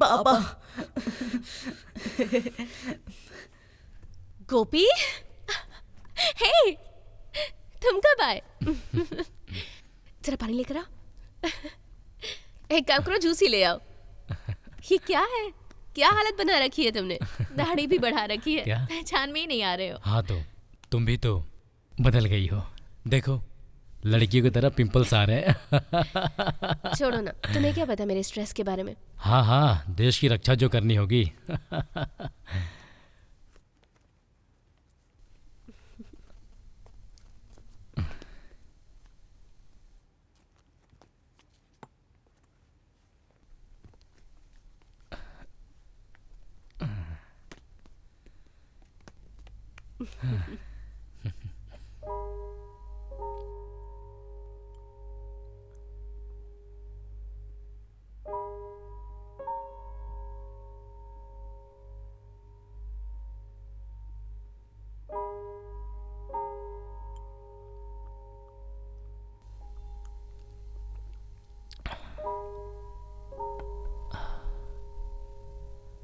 पापा। गोपी, हे, तुम कब आए? जरा पानी लेकर आओ। एक काम करो, जूस ही ले आओ। ये क्या है? क्या हालत बना रखी है तुमने? दाढ़ी भी बढ़ा रखी है। क्या? पहचान में ही नहीं आ रहे हो। हाँ तो तुम भी तो बदल गई हो। देखो, लड़कियों की तरह पिंपल्स आ रहे हैं। छोड़ो ना, तुम्हें क्या पता मेरे स्ट्रेस के बारे में? हाँ हाँ, देश की रक्षा जो करनी होगी।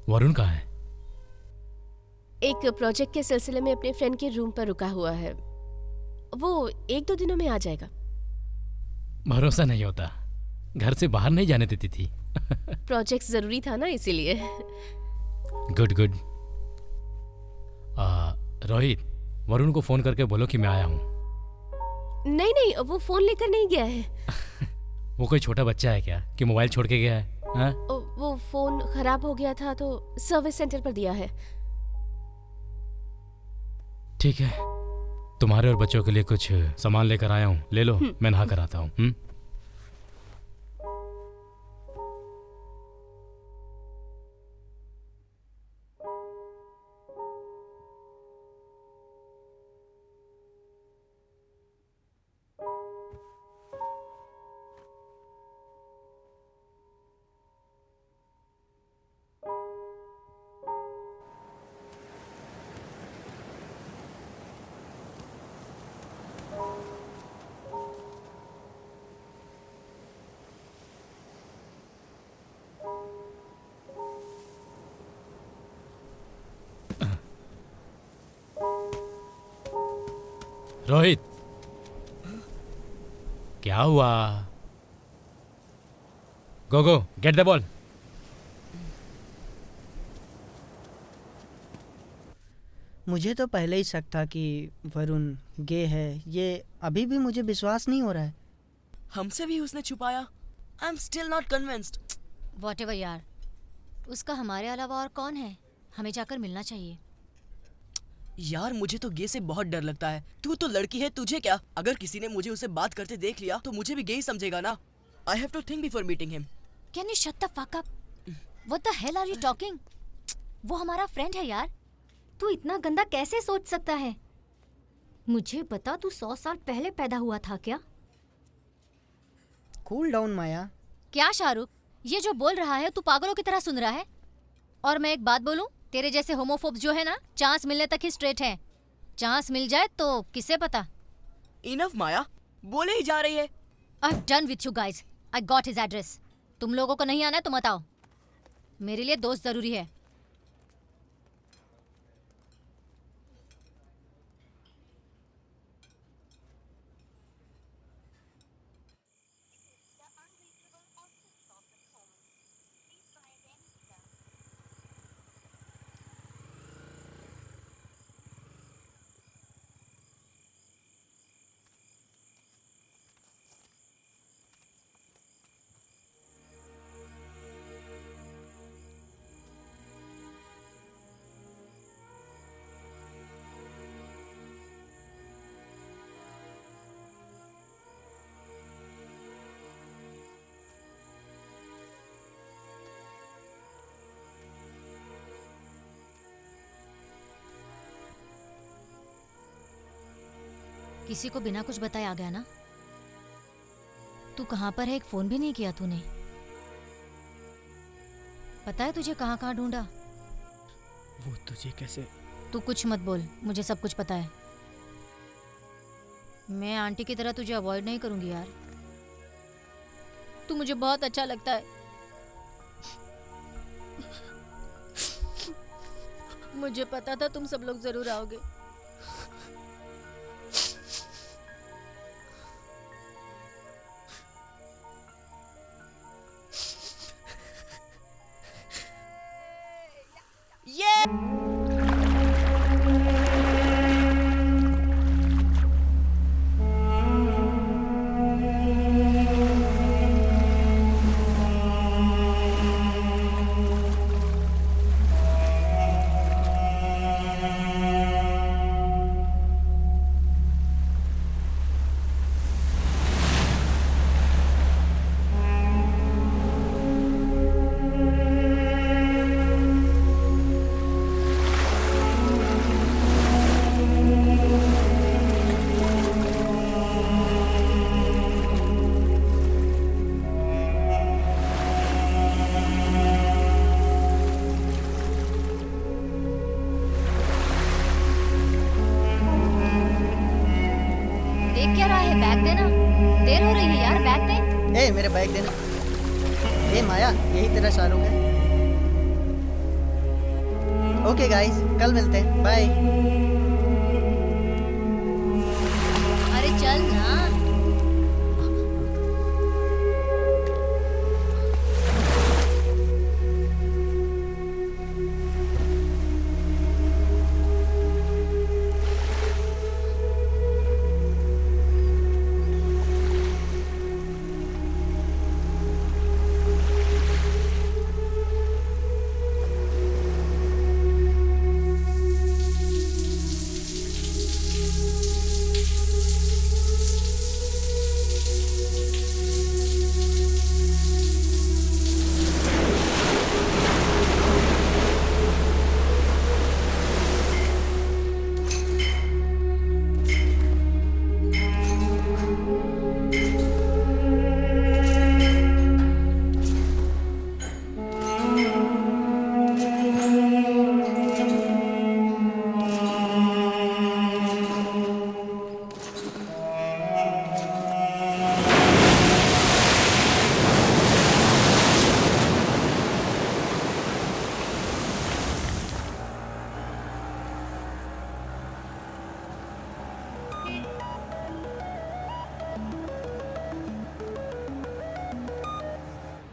वरुण कहाँ है? एक प्रोजेक्ट के सिलसिले में अपने फ्रेंड के रूम पर रुका हुआ है। वो 1-2 दिनों में आ जाएगा। भरोसा नहीं होता, घर से बाहर नहीं जाने देती थी। प्रोजेक्ट जरूरी था ना, इसीलिए। Good good. रोहित, वरुण को फोन करके बोलो कि मैं आया हूँ। नहीं नहीं, वो फोन लेकर नहीं गया है। वो कोई छोटा बच्चा है क्या कि मोबाइल छोड़ के गया है? हाँ? वो फोन खराब हो गया था तो सर्विस सेंटर पर दिया है। ठीक है, तुम्हारे और बच्चों के लिए कुछ सामान लेकर आया हूँ, ले लो। मैं नहा कर आता हूँ। रोहित, क्या हुआ? गो गो, गेट द बॉल। मुझे तो पहले ही शक था कि वरुण गे है। ये अभी भी मुझे विश्वास नहीं हो रहा है। हमसे भी उसने छुपाया। I am still not convinced. Whatever यार, उसका हमारे अलावा और कौन है? हमें जाकर मिलना चाहिए। यार मुझे तो गे से बहुत डर लगता है। तू तो लड़की है, तुझे क्या? अगर किसी ने मुझे उसे बात करते देख लिया तो मुझे भी गे ही समझेगा ना। I have to think before meeting him. Can you shut the fuck up? What the hell are you talking? वो हमारा फ्रेंड है यार। तू इतना गंदा कैसे सोच सकता है? मुझे बता, तू 100 साल पहले पैदा हुआ था क्या? कूल डाउन माया। क्या शाहरुख, ये जो बोल रहा है तू पागलों की तरह सुन रहा है? और मैं एक बात बोलूं, तेरे जैसे होमोफोब्स जो है ना, चांस मिलने तक ही स्ट्रेट है। चांस मिल जाए तो किसे पता। इनफ माया, बोले ही जा रही है। I have done with you guys. I got his address. तुम लोगों को नहीं आना है तो मत आओ। मेरे लिए दोस्त जरूरी है। किसी को बिना कुछ बताए आ गया ना? तू कहाँ पर है? एक फोन भी नहीं किया तूने। पता है तुझे कहाँ कहाँ ढूंढा? वो तुझे कैसे? तू कुछ मत बोल, मुझे सब कुछ पता है। मैं आंटी की तरह तुझे अवॉइड नहीं करूंगी यार। तू मुझे बहुत अच्छा लगता है। मुझे पता था तुम सब लोग जरूर आओगे। देख क्या रहा है? बैग देना। देर हो रही है यार, बैग दे। ए मेरे बैग देना। ए माया, यही तेरा शाहरुख है। ओके गाइस, कल मिलते हैं, बाय। अरे चल ना।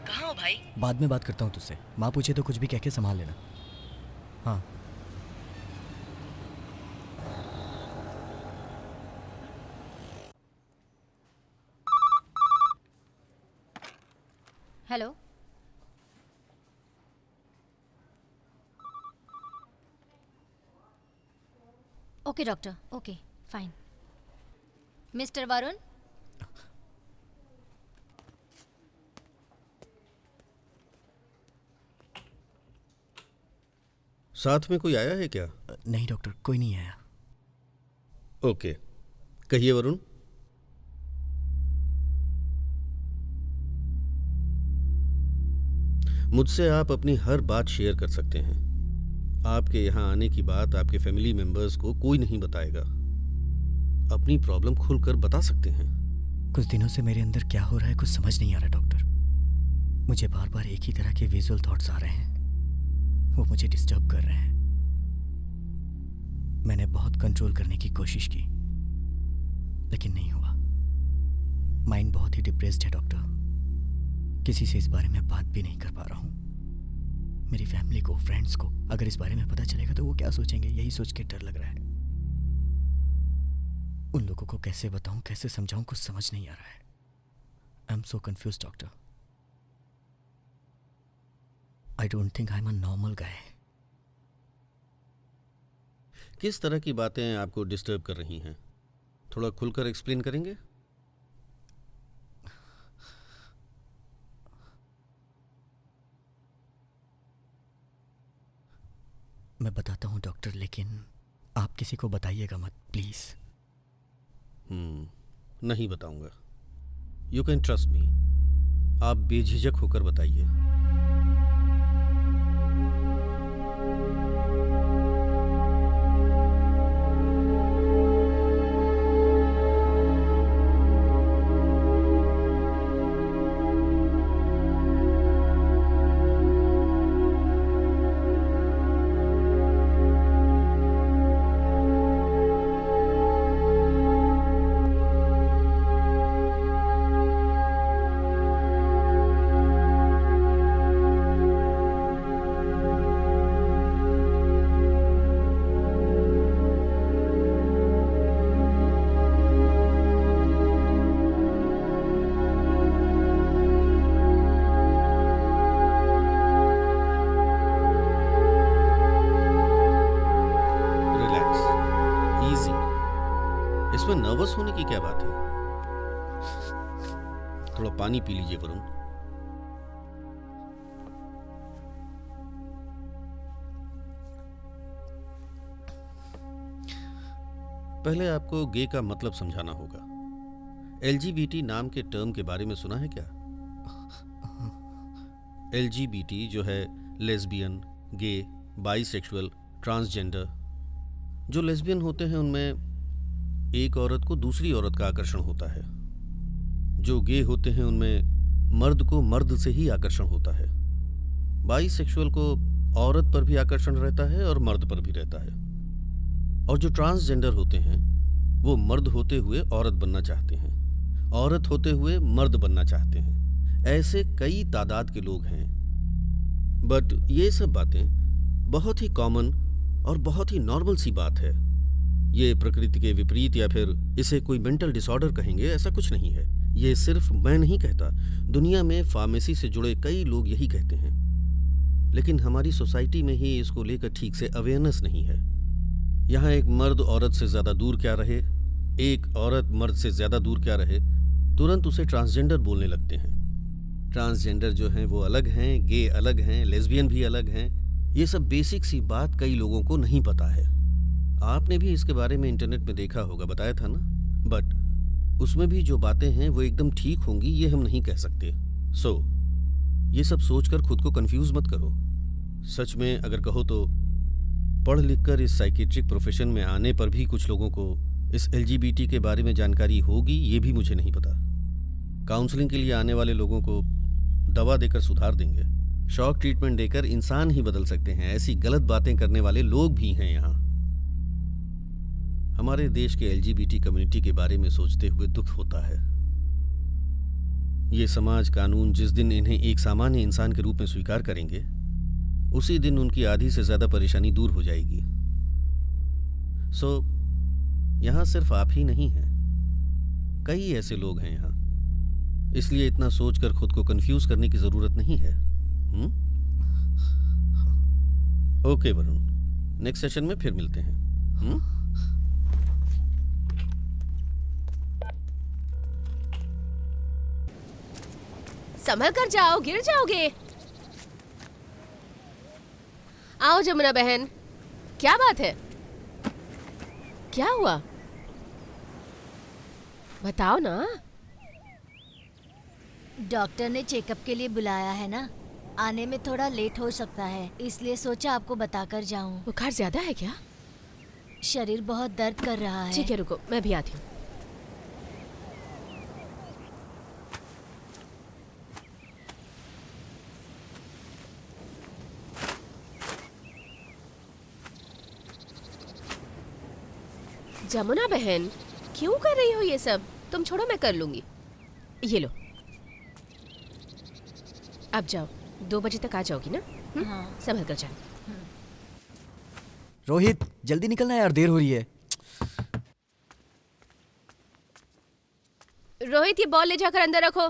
कहाँ हो भाई? बाद में बात करता हूँ तुझसे। माँ पूछे तो कुछ भी कह के संभाल लेना। हाँ। Hello. Okay doctor, okay fine. Mister Varun, साथ में कोई आया है क्या? नहीं डॉक्टर, कोई नहीं आया। ओके, कहिए वरुण। मुझसे आप अपनी हर बात शेयर कर सकते हैं। आपके यहाँ आने की बात आपके फैमिली मेंबर्स को कोई नहीं बताएगा। अपनी प्रॉब्लम खुलकर बता सकते हैं। कुछ दिनों से मेरे अंदर क्या हो रहा है कुछ समझ नहीं आ रहा डॉक्टर। मुझे बार बार एक ही तरह के विजुअल थॉट्स आ रहे हैं, वो मुझे डिस्टर्ब कर रहे हैं। मैंने बहुत कंट्रोल करने की कोशिश की लेकिन नहीं हुआ। माइंड बहुत ही डिप्रेस्ड है डॉक्टर। किसी से इस बारे में बात भी नहीं कर पा रहा हूँ। मेरी फैमिली को, फ्रेंड्स को अगर इस बारे में पता चलेगा तो वो क्या सोचेंगे, यही सोच के डर लग रहा है। उन लोगों को कैसे बताऊं, कैसे समझाऊं, कुछ समझ नहीं आ रहा है। I am so confuse doctor. I don't think I am a normal guy. किस तरह की बातें आपको डिस्टर्ब कर रही हैं? थोड़ा खुलकर एक्सप्लेन करेंगे? मैं बताता हूँ डॉक्टर, लेकिन आप किसी को बताइएगा मत प्लीज। नहीं बताऊंगा। You can trust me. आप बेझिझक होकर बताइए। इसमें नर्वस होने की क्या बात है? थोड़ा पानी पी लीजिए वरुण। पहले आपको गे का मतलब समझाना होगा। एलजीबीटी नाम के टर्म के बारे में सुना है क्या? एलजीबीटी जो है लेस्बियन, गे, बाइसेक्सुअल, ट्रांसजेंडर। जो लेस्बियन होते हैं उनमें एक औरत को दूसरी औरत का आकर्षण होता है। जो गे होते हैं उनमें मर्द को मर्द से ही आकर्षण होता है। बाइसेक्सुअल को औरत पर भी आकर्षण रहता है और मर्द पर भी रहता है। और जो ट्रांसजेंडर होते हैं वो मर्द होते हुए औरत बनना चाहते हैं, औरत होते हुए मर्द बनना चाहते हैं। ऐसे कई तादाद के लोग हैं। बट ये सब बातें बहुत ही कॉमन और बहुत ही नॉर्मल सी बात है। ये प्रकृति के विपरीत या फिर इसे कोई मेंटल डिसऑर्डर कहेंगे, ऐसा कुछ नहीं है। ये सिर्फ मैं नहीं कहता, दुनिया में फार्मेसी से जुड़े कई लोग यही कहते हैं। लेकिन हमारी सोसाइटी में ही इसको लेकर ठीक से अवेयरनेस नहीं है। यहाँ एक मर्द औरत से ज्यादा दूर क्या रहे, एक औरत मर्द से ज्यादा दूर क्या रहे, तुरंत उसे ट्रांसजेंडर बोलने लगते हैं। ट्रांसजेंडर जो हैं वो अलग हैं, गे अलग हैं, लेस्बियन भी अलग हैं। ये सब बेसिक सी बात कई लोगों को नहीं पता है। आपने भी इसके बारे में इंटरनेट में देखा होगा, बताया था ना। बट उसमें भी जो बातें हैं वो एकदम ठीक होंगी ये हम नहीं कह सकते। सो ये सब सोचकर खुद को कंफ्यूज मत करो। सच में अगर कहो तो पढ़ लिख कर इस साइकेट्रिक प्रोफेशन में आने पर भी कुछ लोगों को इस एलजीबीटी के बारे में जानकारी होगी, ये भी मुझे नहीं पता। काउंसलिंग के लिए आने वाले लोगों को दवा देकर सुधार देंगे, शॉक ट्रीटमेंट देकर इंसान ही बदल सकते हैं। ऐसी गलत बातें करने वाले लोग भी हैं यहाँ। हमारे देश के एलजीबीटी कम्युनिटी के बारे में सोचते हुए दुख होता है। ये समाज कानून जिस दिन इन्हें एक सामान्य इंसान के रूप में स्वीकार करेंगे, उसी दिन उनकी आधी से ज्यादा परेशानी दूर हो जाएगी। सो यहां सिर्फ आप ही नहीं हैं, कई ऐसे लोग हैं यहाँ। इसलिए इतना सोचकर खुद को कंफ्यूज करने की जरूरत नहीं है। ओके वरुण, नेक्स्ट सेशन में फिर मिलते हैं। संभल कर जाओ, गिर जाओगे। आओ जमुना बहन, क्या बात है? क्या हुआ? बताओ ना। डॉक्टर ने चेकअप के लिए बुलाया है ना, आने में थोड़ा लेट हो सकता है, इसलिए सोचा आपको बताकर जाऊं। बुखार ज्यादा है क्या? शरीर बहुत दर्द कर रहा है। ठीक है, रुको, मैं भी आती हूँ। जमुना बहन, क्यों कर रही हो ये सब? तुम छोड़ो, मैं कर लूंगी। ये लो, अब जाओ, 2 बजे तक आ जाओगी ना? हाँ। संभल कर जाओ। रोहित जल्दी निकलना यार, देर हो रही है। रोहित, ये बॉल ले जाकर अंदर रखो।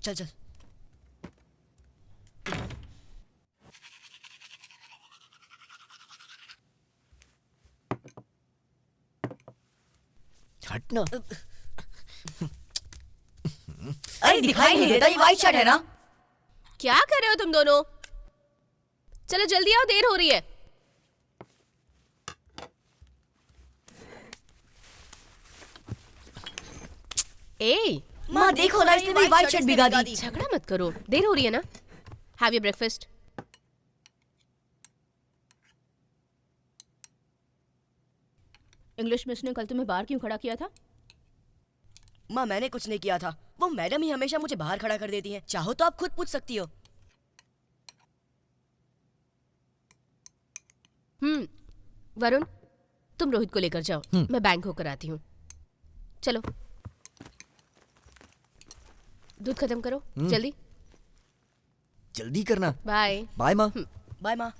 चल चल। हटना। अरे दिखाई नहीं देता, ये वाइट शर्ट है ना। क्या कर रहे हो तुम दोनों? चलो जल्दी आओ, देर हो रही है। ए, माँ देखो ना, इसने मेरी वाइट शर्ट भिगा दी। झगड़ा मत करो, देर हो रही है ना। Have your breakfast. English miss ने कल तुम्हें बाहर क्यों खड़ा किया था? माँ मैंने कुछ नहीं किया था, वो मैडम ही हमेशा मुझे बाहर खड़ा कर देती हैं। चाहो तो आप खुद पूछ सकती हो। वरुण, तुम रोहित को लेकर जाओ, मैं बैंक होकर आती हूँ। चलो, दूध खत्म करो जल्दी। जल्दी करना। बाय। बाय माँ। बाय माँ।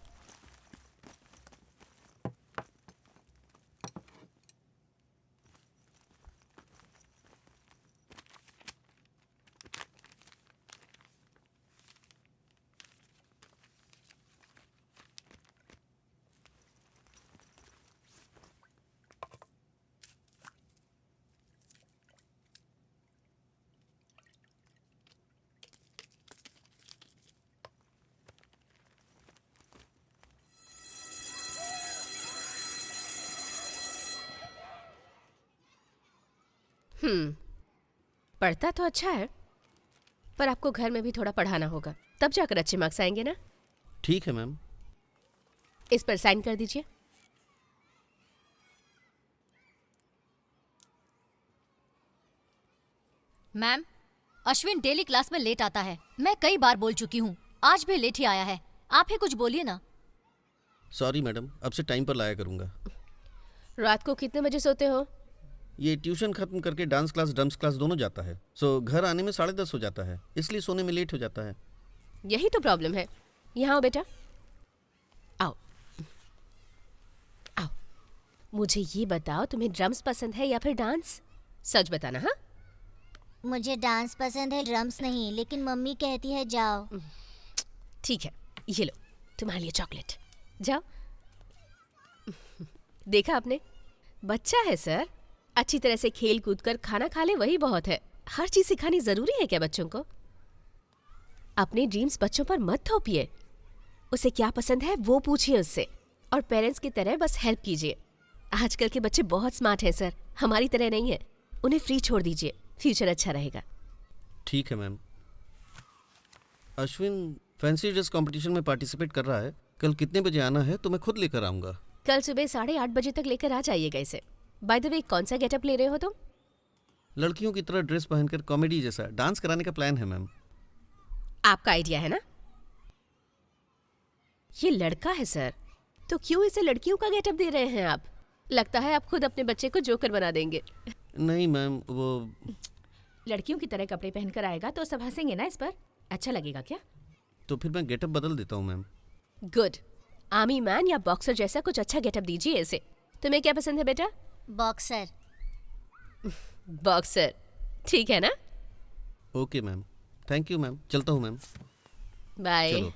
पढ़ता तो अच्छा है, पर आपको घर में भी थोड़ा पढ़ाना होगा, तब जाकर अच्छे मार्क्स आएंगे ना। ठीक है मैम। इस पर साइन कर दीजिए। मैम, अश्विन डेली क्लास में लेट आता है। मैं कई बार बोल चुकी हूँ, आज भी लेट ही आया है। आप ही कुछ बोलिए ना। सॉरी मैडम, अब से टाइम पर लाया करूँगा। रात को कितने बजे सोते हो? ये ट्यूशन खत्म करके डांस क्लास ड्रम्स क्लास दोनों जाता है, सो घर आने में 10:30 हो जाता है, इसलिए सोने में लेट हो जाता है। यही तो प्रॉब्लम है। यहाँ आओ बेटा, आओ आओ। मुझे ये बताओ, तुम्हें ड्रम्स पसंद है या फिर डांस? सच बताना। हाँ, मुझे डांस पसंद है, ड्रम्स नहीं, लेकिन मम्मी कहती है जाओ। ठीक है, ये लो तुम्हारे लिए चॉकलेट, जाओ। देखा आपने, बच्चा है सर, अच्छी तरह से खेल कूद कर खाना खा ले वही बहुत है। हर चीज सिखानी जरूरी है क्या बच्चों को? अपने ड्रीम्स बच्चों पर मत थोपिए। उसे क्या पसंद है वो पूछिए उससे, और पेरेंट्स की तरह बस हेल्प कीजिए। आजकल के बच्चे बहुत स्मार्ट हैं सर, हमारी तरह नहीं है। उन्हें फ्री छोड़ दीजिए, फ्यूचर अच्छा रहेगा। ठीक है ma'am. Ashwin fancy dress competition में पार्टिसिपेट कर रहा है, कल कितने बजे आना है तो मैं खुद लेकर आऊँगा। कल सुबह 8:30 बजे तक लेकर आ जाइएगा इसे। बाय द वे, कौन सा गेटअप ले रहे हो तुम? लड़कियों की तरह ड्रेस पहनकर कॉमेडी जैसा डांस कराने का प्लान है मैम। आपका आइडिया है ना? ये लड़का है सर, तो क्यों इसे लड़कियों का गेटअप दे रहे हैं आप? लगता है आप खुद अपने बच्चे को जोकर बना देंगे। नहीं मैम, वो लड़कियों की तरह कपड़े पहनकर आएगा तो सब हंसेंगे ना इस पर। अच्छा लगेगा क्या? तो फिर मैं गेटअप बदल देता हूँ मैम। गुड। आर्मी मैन या बॉक्सर जैसा कुछ अच्छा गेटअप दीजिए इसे। तुम्हें क्या पसंद है बेटा? बॉक्सर। बॉक्सर, ठीक है ना? Okay ma'am, thank you ma'am, चलता हूँ मैम। बाय। चलो।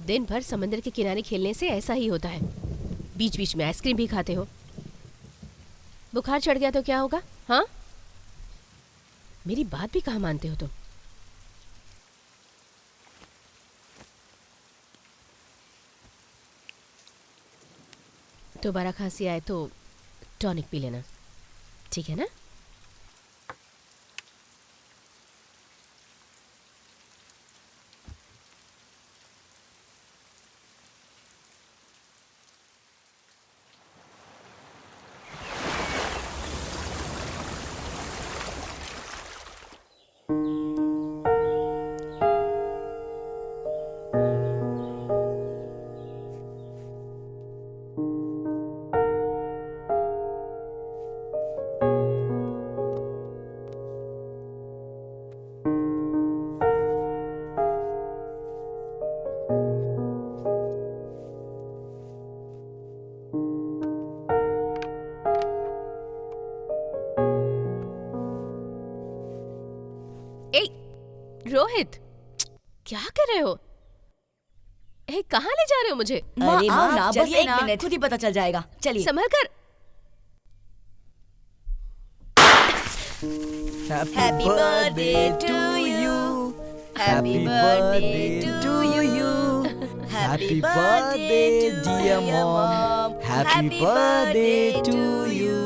दिन भर समंदर के किनारे खेलने से ऐसा ही होता है। बीच बीच में आइसक्रीम भी खाते हो। बुखार चढ़ गया तो क्या होगा? हाँ, मेरी बात भी कहाँ मानते हो तुम? दोबारा खांसी आए तो टॉनिक पी लेना, ठीक है ना? रोहित, क्या कर रहे हो? कहाँ ले जा रहे हो मुझे? अरे माँ, बस एक मिनट, खुद ही पता चल जाएगा। चलिए। संभल कर। Happy birthday to you, happy birthday to you, happy birthday dear mom, happy birthday to you.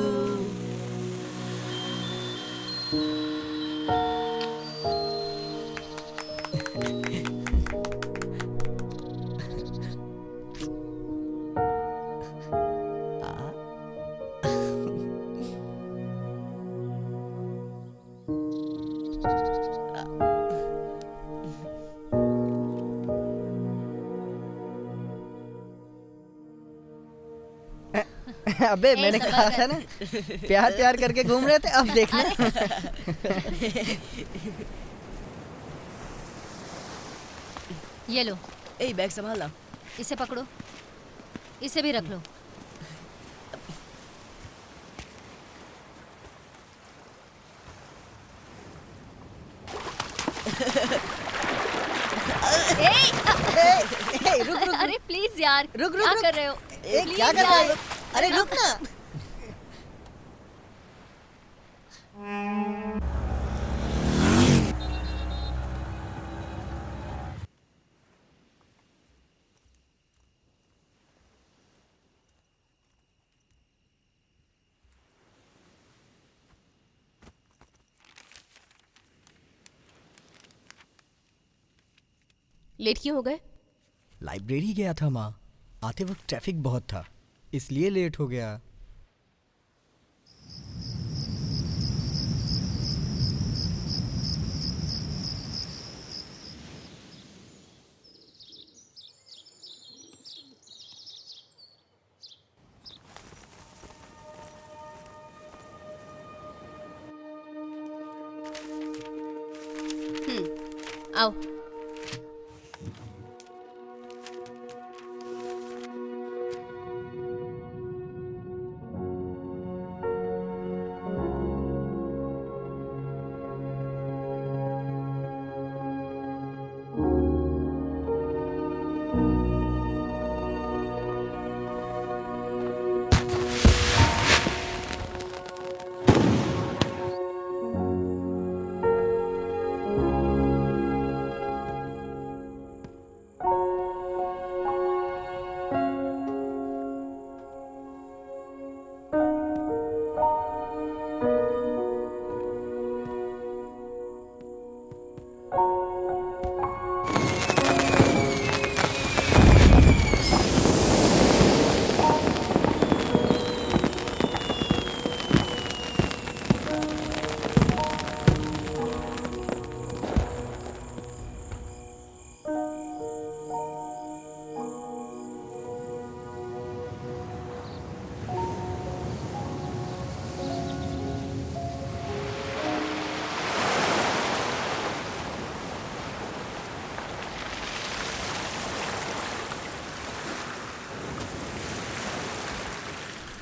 अबे मैंने कहा था ना, प्यार प्यार करके घूम रहे थे, अब देखना। ये लो, ए बैग संभालना। इसे पकड़ो, इसे भी रख लो। ए, रुक रुक अरे प्लीज यार, रुक क्या रुक कर रहे हो? ए, Please क्या कर रहे हो? यार। अरे रुक ना। लेट क्यों हो गए? लाइब्रेरी गया था माँ, आते वक्त ट्रैफिक बहुत था, इसलिए लेट हो गया। आओ।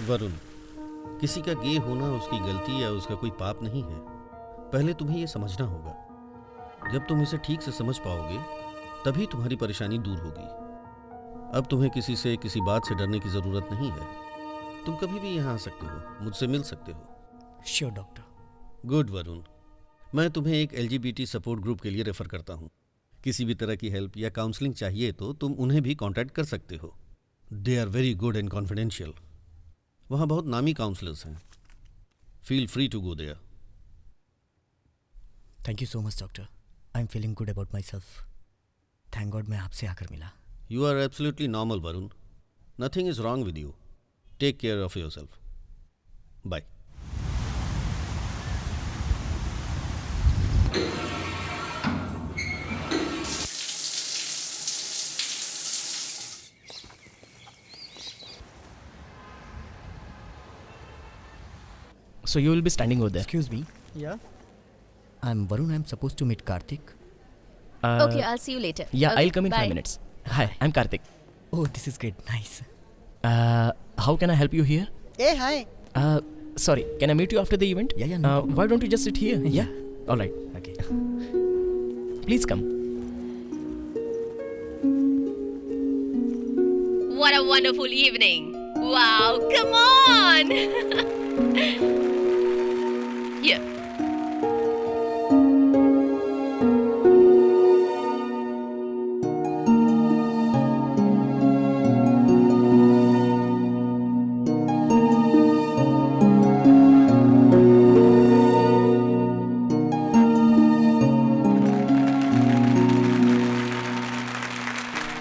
वरुण, किसी का गे होना उसकी गलती या उसका कोई पाप नहीं है। पहले तुम्हें यह समझना होगा। जब तुम इसे ठीक से समझ पाओगे तभी तुम्हारी परेशानी दूर होगी। अब तुम्हें किसी से किसी बात से डरने की जरूरत नहीं है। तुम कभी भी यहाँ आ सकते हो, मुझसे मिल सकते हो। Sure doctor. गुड वरुण, मैं तुम्हें एक LGBT सपोर्ट ग्रुप के लिए रेफर करता हूँ। किसी भी तरह की हेल्प या काउंसलिंग चाहिए तो तुम उन्हें भी कांटेक्ट कर सकते हो। They are very good and confidential. वहाँ बहुत नामी काउंसलर्स हैं। Feel free to go there. Thank you so much doctor, I am feeling good about my self. Thank God मैं आपसे आकर मिला। You are absolutely normal, Varun. Nothing is wrong with you. Take care of yourself. Bye. So you will be standing over there. Excuse me. Yeah. I'm Varun. I'm supposed to meet Karthik. Okay, I'll see you later. Yeah, Okay, I'll come in bye. 5 minutes. Hi, I'm Karthik. Oh, this is great. Nice. How can I help you here? Hey, hi. Sorry, can I meet you after the event? Yeah, no why don't you just sit here? Yeah. All right. Okay. Please come. What a wonderful evening. Wow, come on. Here.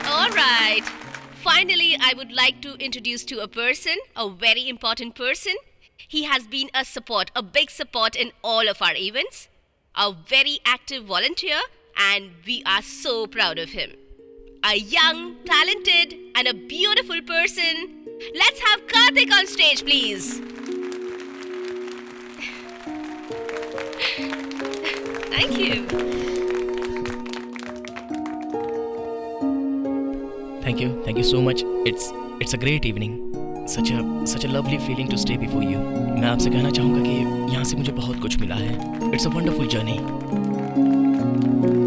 All right. Finally, I would like to introduce to a person, a very important person. He has been a support, a big support in all of our events, a very active volunteer, and we are so proud of him. A young, talented, and a beautiful person. Let's have Karthik on stage, please. Thank you. Thank you so much. It's a great evening. Such a lovely feeling to stay before you. मैं आपसे कहना चाहूँगा कि यहाँ से मुझे बहुत कुछ मिला है. It's a wonderful journey.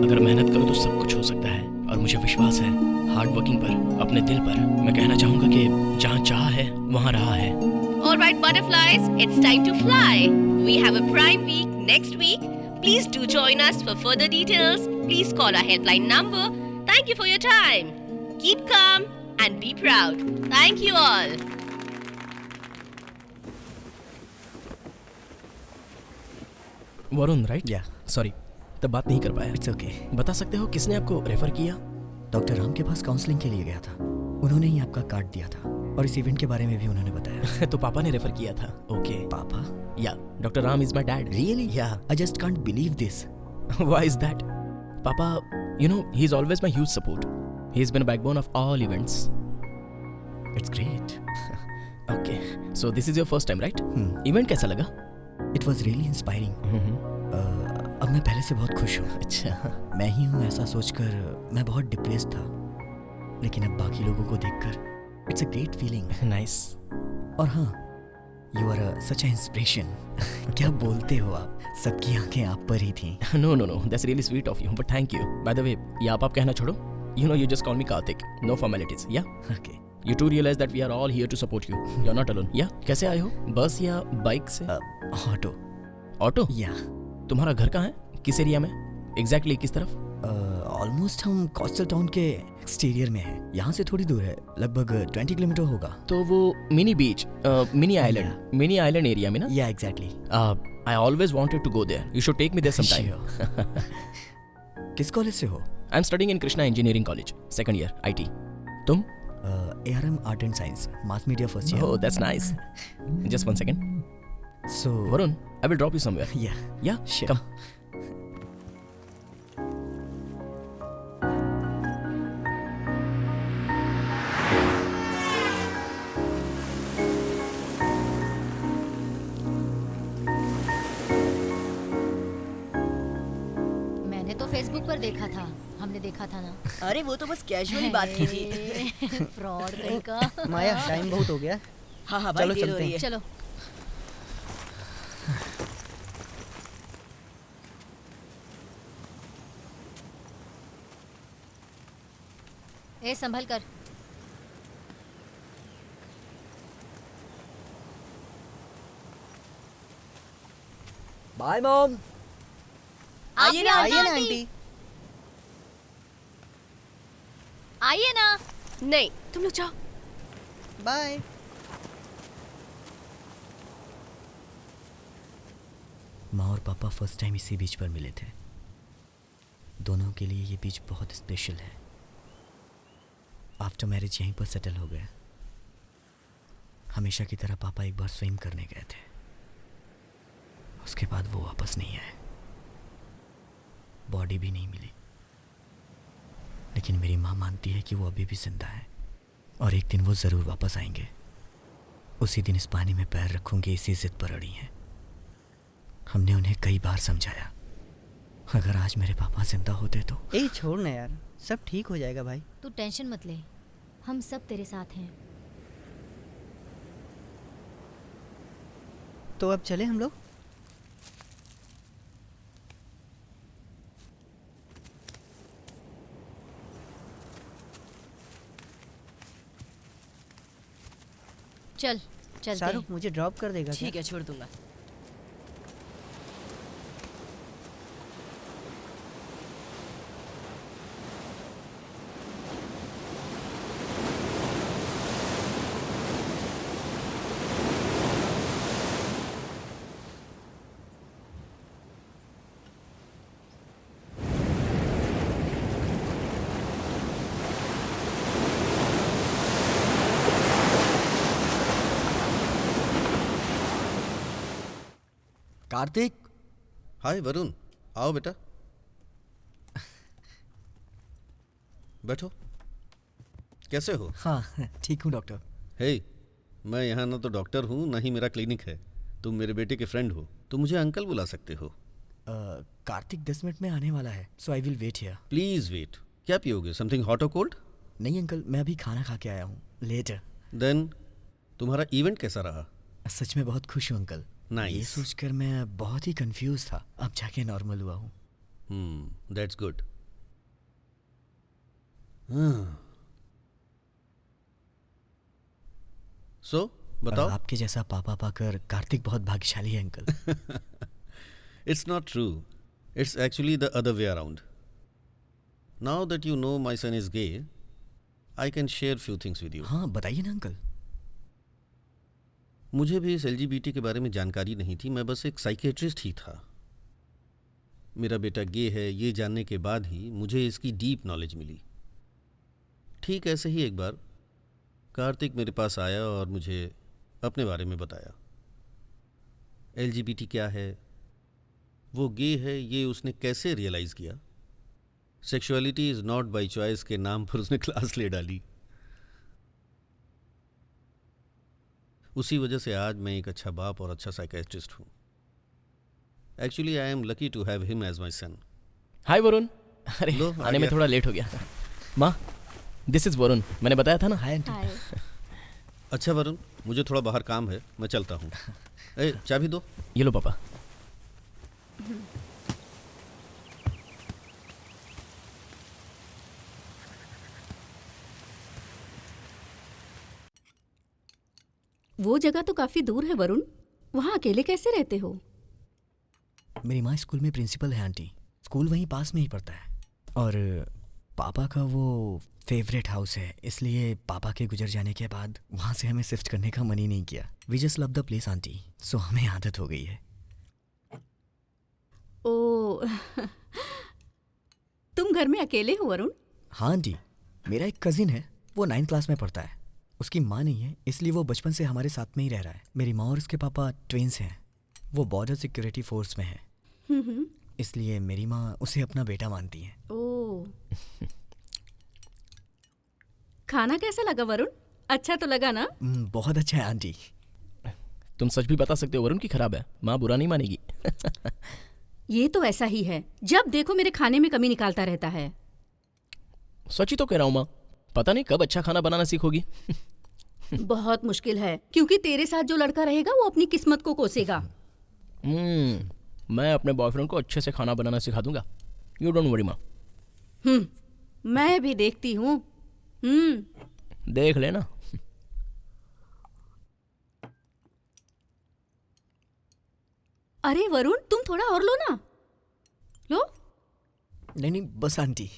अगर मेहनत करो तो सब कुछ हो सकता है. और मुझे विश्वास है हार्ड वर्किंग पर, अपने दिल पर। मैं कहना चाहूँगा कि जहाँ चाह है वहाँ रहा है। All right, butterflies, it's time to fly. We have a prime week next week. Please do join us for further details. Please call our helpline number. Thank you for your time. Keep calm and be proud. Thank you all. Varun, right? या sorry, तब बात नहीं कर पाया। It's okay. बता सकते हो किसने आपको रेफर किया? डॉक्टर राम के पास काउंसलिंग के लिए गया था, उन्होंने ही आपका कार्ड दिया था और इस इवेंट के बारे में भी उन्होंने बताया। तो पापा ने रेफर किया था। ओके। पापा? Yeah, doctor Ram is my dad. Really? Yeah. I just can't believe this. Why is that? पापा, you know, he's always my huge support. He's been a backbone of all events. It's great. Okay, so this is your first time, right? Event कैसा लगा? It was really inspiring. अब मैं पहले से बहुत खुश हूँ। अच्छा। मैं ही हूँ ऐसा सोचकर मैं बहुत डिप्रेस्ड था, लेकिन अब बाकी लोगों को देखकर it's a great feeling. Nice. और हाँ, you are such a inspiration. क्या बोलते हो आप, सबकी आंखें आप पर ही थी। No, that's really sweet of you, but thank you. By the way, ये आप कहना छोड़ो। You know, you just call me Karthik. No formalities. Yeah? Okay. You too realize that we are all here to support you. You're not alone. Yeah? कैसे आए हो? बस या bike से? ऑटो। ऑटो? या। तुम्हारा घर कहाँ है? किस एरिया में? एग्जैक्टली किस तरफ? ऑलमोस्ट हम कोस्टल टाउन के एक्सटीरियर में हैं। यहाँ से थोड़ी दूर है, लगभग 20 किलोमीटर होगा। तो वो मिनी बीच, मिनी आइलैंड एरिया में ना? या, exactly. I always wanted to go there. You should take me there sometime. किस कॉलेज से हो? I'm studying in Krishna Engineering College, second year, IT. तुम? ARM Art and Science, Mass Media first year. Oh, that's nice. Just one second. So, Varun, I will drop you somewhere. Yeah, sure. Come. मैंने तो Facebook पर देखा था, हमने देखा था ना। अरे वो तो बस कैजुअली बात की थी। फ्रॉड का। माया, टाइम बहुत हो गया। हाँ भाई, चलो देर हो चलते रही हैं। है। चलो। ए, संभल कर। Bye mom. आइए ना आंटी। आइए ना। नहीं, तुम लोग जाओ। बाय। माँ और पापा फर्स्ट टाइम इसी बीच पर मिले थे। दोनों के लिए ये बीच बहुत स्पेशल है। आफ्टर मैरिज यहीं पर सेटल हो गए। हमेशा की तरह पापा एक बार स्विम करने गए थे, उसके बाद वो वापस नहीं आए। बॉडी भी नहीं मिली, लेकिन मेरी माँ मानती है कि वो अभी भी जिंदा है और एक दिन वो ज़रूर वापस आएंगे। उसी दिन इस पानी में पैर रखूंगी, इसी जिद पर अड़ी हैं। हमने उन्हें कई बार समझाया, अगर आज मेरे पापा जिंदा होते तो। ए, छोड़ ना यार, सब ठीक हो जाएगा भाई। तू टेंशन मत ले, हम सब तेरे साथ हैं। तो अब चले हम लोग। चल चलते शाहरुख मुझे ड्रॉप कर देगा क्या? ठीक है, छोड़ दूंगा। कार्तिक। हाय वरुण, आओ बेटा, बैठो। कैसे हो? हाँ, ठीक हूँ डॉक्टर। हे, मैं यहाँ ना तो डॉक्टर हूँ ना ही मेरा क्लिनिक है। तुम मेरे बेटे के फ्रेंड हो तो मुझे अंकल बुला सकते हो। कार्तिक 10 मिनट में आने वाला है, so I will wait here. Please wait. क्या पियोगे, समथिंग हॉट और कोल्ड? नहीं अंकल, मैं अभी खाना खा के आया हूँ, लेटर। देन तुम्हारा इवेंट कैसा रहा? सच में बहुत खुश हूँ अंकल। Nice. ये सोचकर मैं बहुत ही कंफ्यूज था, अब जाके नॉर्मल हुआ हूँ। That's good. सो बताओ। आपके जैसा पापा पाकर कार्तिक बहुत भाग्यशाली है uncle. It's not true. It's actually the other way around. Now that you know my son is gay, I can share few things with you. हाँ बताइए ना अंकल। मुझे भी इस LGBT के बारे में जानकारी नहीं थी, मैं बस एक साइकेट्रिस्ट ही था। मेरा बेटा गे है ये जानने के बाद ही मुझे इसकी डीप नॉलेज मिली। ठीक ऐसे ही एक बार कार्तिक मेरे पास आया और मुझे अपने बारे में बताया। LGBT क्या है, वो गे है, ये उसने कैसे रियलाइज़ किया। Sexuality is not by choice के नाम पर उसने क्लास ले डाली। उसी वजह से आज मैं एक अच्छा बाप और अच्छा साइकेट्रिस्ट हूँ। Actually I am lucky to have him as my son. Hi Varun. अरे लो, आने में थोड़ा लेट हो गया। माँ, दिस इज वरुण, मैंने बताया था ना। Hi aunty. अच्छा वरुण, मुझे थोड़ा बाहर काम है, मैं चलता हूँ। ए चाबी दो। ये लो पापा। वो जगह तो काफी दूर है वरुण, वहाँ अकेले कैसे रहते हो? मेरी माँ स्कूल में प्रिंसिपल है आंटी, स्कूल वहीं पास में ही पड़ता है। और पापा का वो फेवरेट हाउस है, इसलिए पापा के गुजर जाने के बाद वहाँ से हमें शिफ्ट करने का मन ही नहीं किया। We just love the place aunty, so हमें आदत हो गई है। ओ तुम घर में अकेले हो वरुण? हाँ आंटी, मेरा एक कजिन है, वो 9th क्लास में पढ़ता है। उसकी माँ नहीं है, इसलिए वो बचपन से हमारे साथ में ही रह रहा है। मेरी माँ और उसके पापा ट्विंस हैं, वो बॉर्डर सिक्योरिटी फोर्स में है, इसलिए मेरी माँ उसे अपना बेटा मानती है। ओ खाना कैसा लगा वरुण? अच्छा तो लगा ना? बहुत अच्छा है आंटी। तुम सच भी बता सकते हो वरुण कि खराब है, माँ बुरा नहीं मानेगी। ये तो ऐसा ही है, जब देखो मेरे खाने में कमी निकालता रहता है। सच ही तो कह रहा हूँ माँ, पता नहीं कब अच्छा खाना बनाना सीखोगी। बहुत मुश्किल है, क्योंकि तेरे साथ जो लड़का रहेगा वो अपनी किस्मत को कोसेगा। मैं अपने बॉयफ्रेंड को अच्छे से खाना बनाना सिखा दूंगा, यू डोंट वरी माँ। मैं भी देखती हूँ। देख लेना। अरे वरुण, तुम थोड़ा और लो ना। लो। नहीं बस आंटी।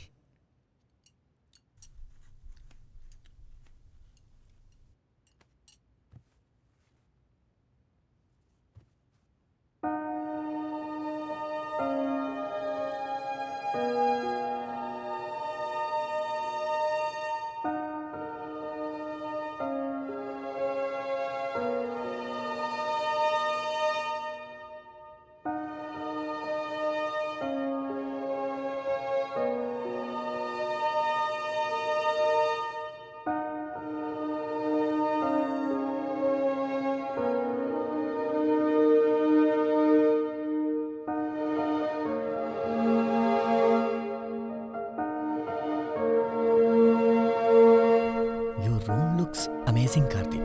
अमेजिंग कार्तिक।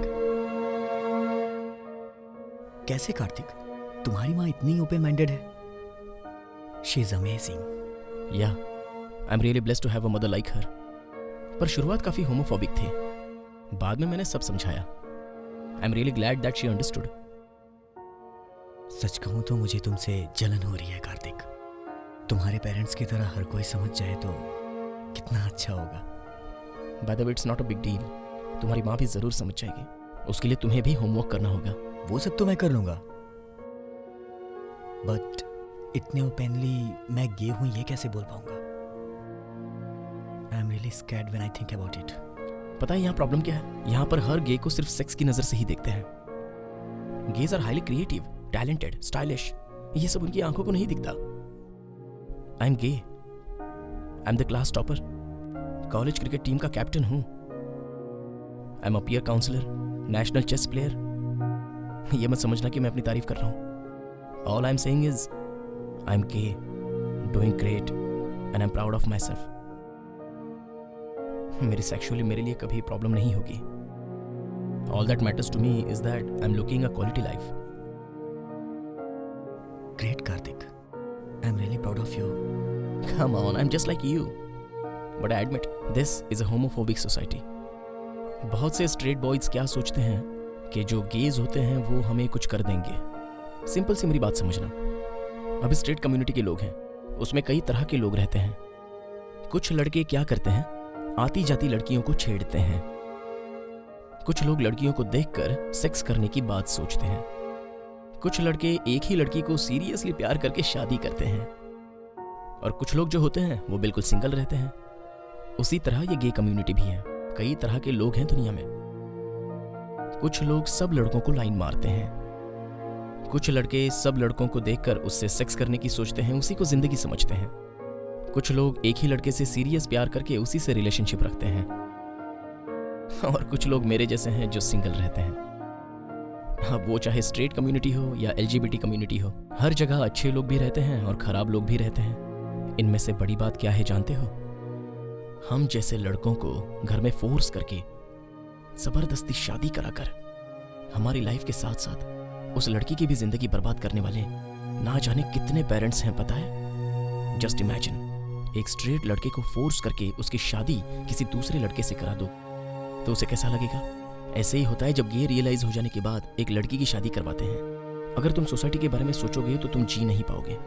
कैसे कार्तिक, तुम्हारी माँ इतनी ओपन माइंडेड है? She is amazing. Yeah I am really blessed to have a mother like her. पर शुरुआत काफी होमोफोबिक थी, बाद में मैंने सब समझाया। I am really glad that she understood. सच कहूं तो मुझे तुमसे जलन हो रही है कार्तिक। तुम्हारे पेरेंट्स की तरह हर कोई समझ जाए तो कितना अच्छा होगा। By the way it's not a big deal, तुम्हारी माँ भी जरूर समझ जाएगी। उसके लिए तुम्हें भी होमवर्क करना होगा। वो सब तो मैं कर लूंगा, बट इतने ओपनली मैं गे हूं ये कैसे बोल पाऊंगा? आई am really scared when I think about it. पता है यहाँ प्रॉब्लम क्या है? यहाँ पर हर गे को सिर्फ सेक्स की नजर से ही देखते हैं। Gays are highly creative, talented, stylish, ये सब उनकी आंखों को नहीं दिखता। I am gay, I am the class topper, college cricket team का कैप्टन हूँ, I am a peer counsellor, national chess player. ये मत समझना कि मैं अपनी तारीफ कर रहा हूँ। All I am saying is I am gay, doing great and I am proud of my self. मेरी सेक्सुअली मेरे लिए कभी प्रॉब्लम नहीं होगी। All that matters to me is that I am looking a quality life. Great Kartik, I am really proud of you. Come on, I'm just like you. But I admit this is a homophobic society. बहुत से straight boys क्या सोचते हैं कि जो gauge होते हैं वो हमें कुछ कर देंगे। सिंपल सी मेरी बात समझना, अब स्ट्रेट कम्युनिटी के लोग हैं, उसमें कई तरह के लोग रहते हैं। कुछ लड़के क्या करते हैं, आती जाती लड़कियों को छेड़ते हैं। कुछ लोग लड़कियों को देखकर सेक्स करने की बात सोचते हैं। कुछ लड़के एक ही लड़की को सीरियसली प्यार करके शादी करते हैं, और कुछ लोग जो होते हैं वो बिल्कुल सिंगल रहते हैं। उसी तरह ये गे कम्युनिटी भी है। कई तरह के लोग हैं दुनिया में। कुछ लोग सब लड़कों को लाइन मारते हैं। कुछ लड़के सब लड़कों को देखकर उससे सेक्स करने की सोचते हैं, उसी को जिंदगी समझते हैं। कुछ लोग एक ही लड़के से सीरियस प्यार करके उसी से रिलेशनशिप रखते हैं, और कुछ लोग मेरे जैसे हैं जो सिंगल रहते हैं। अब वो चाहे स्ट्रेट कम्युनिटी हो या एलजीबीटी कम्युनिटी हो, हर जगह अच्छे लोग भी रहते हैं और खराब लोग भी रहते हैं। इनमें से बड़ी बात क्या है जानते हो? हम जैसे लड़कों को घर में फोर्स करके जबरदस्ती शादी कराकर हमारी लाइफ के साथ साथ उस लड़की की भी जिंदगी बर्बाद करने वाले ना जाने कितने पेरेंट्स हैं, पता है? जस्ट इमेजिन, एक स्ट्रेट लड़के को फोर्स करके उसकी शादी किसी दूसरे लड़के से करा दो तो उसे कैसा लगेगा? ऐसे ही होता है जब गे रियलाइज हो जाने के बाद एक लड़की की शादी करवाते हैं। अगर तुम सोसाइटी के बारे में सोचोगे तो तुम जी नहीं पाओगे।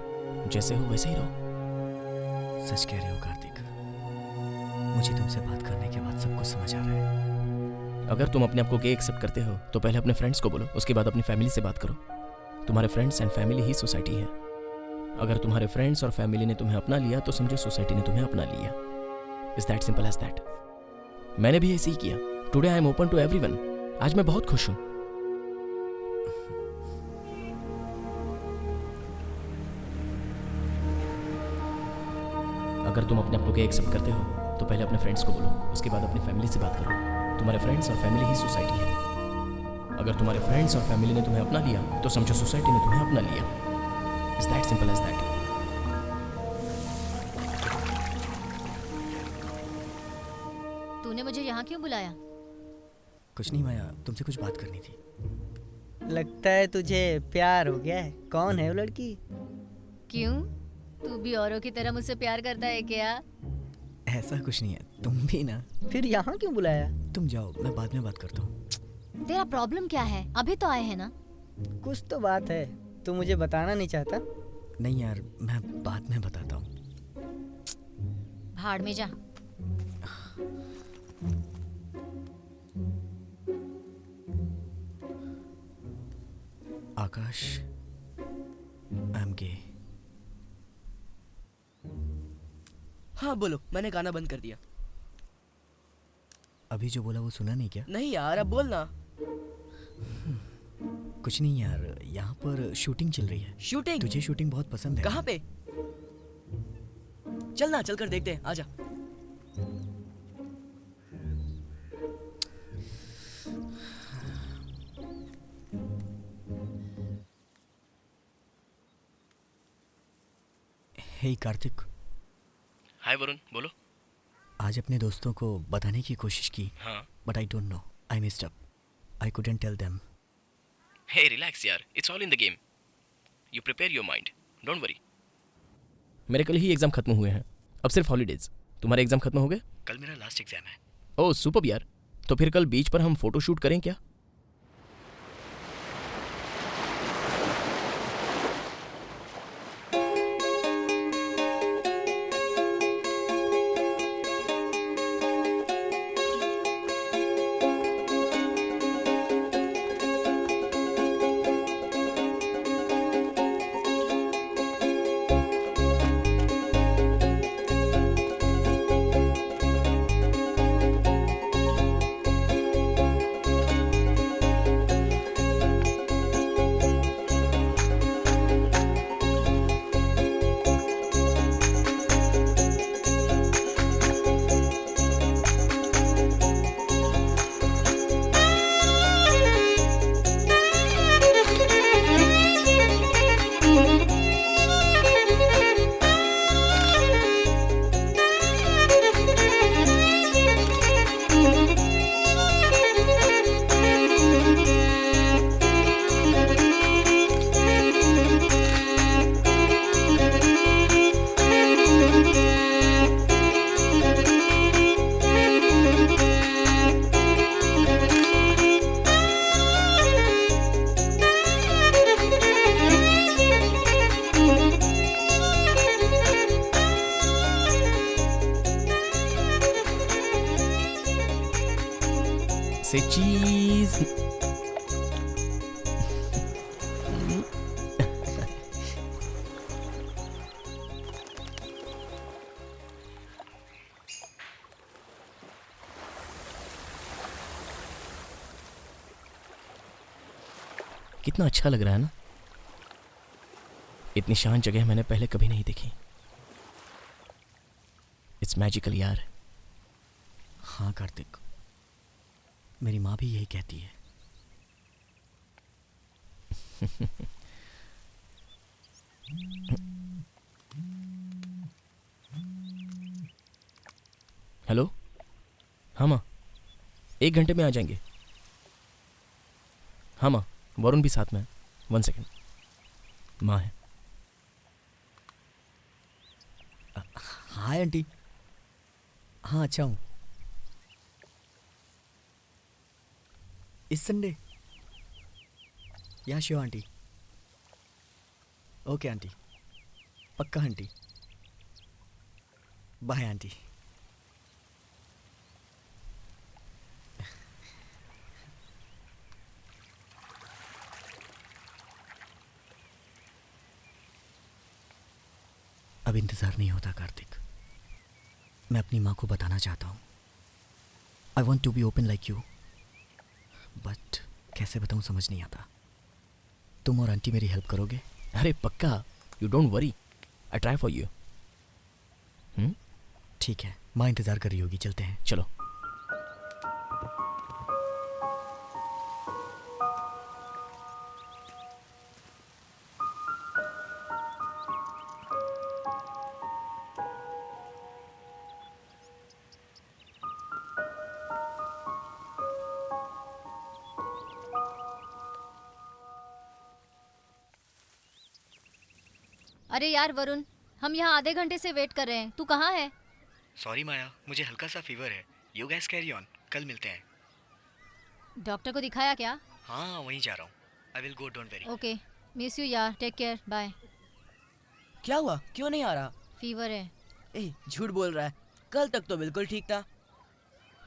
जैसे हो वैसे ही रहो। सच कह रहे हो कार्तिक, मुझे तुमसे बात करने के बाद सब कुछ समझ आ रहा है। अगर तुम अपने आप को गे एक्सेप्ट करते हो तो पहले अपने फ्रेंड्स को बोलो, उसके बाद अपनी फैमिली से बात करो। तुम्हारे friends and family he society है। अगर तुम्हारे फ्रेंड्स और फैमिली ने तुम्हें अपना लिया तो समझो सोसाइटी ने तुम्हें अपना लिया। Is that simple as that. मैंने भी ऐसे ही किया। Today I am open to everyone. आज मैं बहुत खुश हूं। अगर तुम अपने आप को गे एक्सेप्ट करते हो तो पहले अपने फ्रेंड्स को बोलो, उसके बाद अपनी फैमिली से बात करो। तुम्हारे फ्रेंड्स और फैमिली ही सोसाइटी है। अगर तुम्हारे फ्रेंड्स और फैमिली ने तुम्हें अपना लिया तो समझो सोसाइटी ने तुम्हें अपना लिया। Is that simple as that. तूने मुझे यहाँ क्यों बुलाया? कुछ नहीं माया, तुमसे कुछ बात करनी थी। लगता है तुझे प्यार हो गया है। कौन है वो लड़की? क्यों, तू भी औरों की तरह मुझसे प्यार करता है क्या? ऐसा कुछ नहीं है, तुम भी ना। फिर यहाँ क्यों बुलाया? तुम जाओ, मैं बाद में बात करता हूँ। तेरा प्रॉब्लम क्या है? अभी तो आए हैं ना। कुछ तो बात है, तू मुझे बताना नहीं चाहता? नहीं यार, मैं बाद में बताता हूँ। भाड़ में जा। आकाश, आई एम गे। हाँ बोलो, मैंने गाना बंद कर दिया। अभी जो बोला वो सुना नहीं क्या? नहीं यार, अब बोलना। कुछ नहीं यार, यहाँ पर शूटिंग चल रही है। शूटिंग? तुझे शूटिंग बहुत पसंद है? कहाँ पे? चलना, चलकर देखते हैं, आजा। हे कार्तिक। हाय वरुण, बोलो। आज अपने दोस्तों को बताने की कोशिश की, हाँ। But I don't know, I missed up. I couldn't tell them. Hey relax यार, it's all in the game. You prepare your mind, don't worry. मेरे कल ही एग्जाम खत्म हुए हैं, अब सिर्फ हॉलीडेज। तुम्हारे एग्जाम खत्म हो गए? कल मेरा लास्ट एग्जाम है। ओह सुपर्ब यार, तो फिर कल बीच पर हम फोटो शूट करें क्या? से चीज। कितना अच्छा लग रहा है ना। इतनी शांत जगह मैंने पहले कभी नहीं देखी। इट्स मैजिकल यार। हाँ कार्तिक, मेरी माँ भी यही कहती है। हेलो। हाँ माँ, 1 घंटे में आ जाएंगे। हाँ माँ, वरुण भी साथ में है। 1 सेकेंड। माँ है। Hi aunty. हाँ अच्छा हूँ। इस संडे? या श्योर आंटी। ओके आंटी, पक्का आंटी। Bye aunty. अब इंतज़ार नहीं होता कार्तिक। मैं अपनी माँ को बताना चाहता हूँ। I want to be open like you, but कैसे बताऊँ समझ नहीं आता। तुम और आंटी मेरी हेल्प करोगे? अरे पक्का, you don't worry, I try for you. ठीक है, माँ इंतज़ार कर रही होगी, चलते हैं। चलो। अरे यार वरुण, हम यहाँ आधे घंटे से वेट कर रहे हैं। तू कहाँ है? सॉरी माया, मुझे हल्का सा फीवर है। यू गाइस कैरी ऑन, कल मिलते हैं। डॉक्टर को दिखाया क्या? हाँ वहीं जा रहा हूँ। I will go, don't worry. Okay, miss you यार, टेक केयर, बाय। क्या हुआ, क्यों नहीं आ रहा? फीवर है। ए, झूठ बोल रहा है। कल तक तो बिल्कुल ठीक था।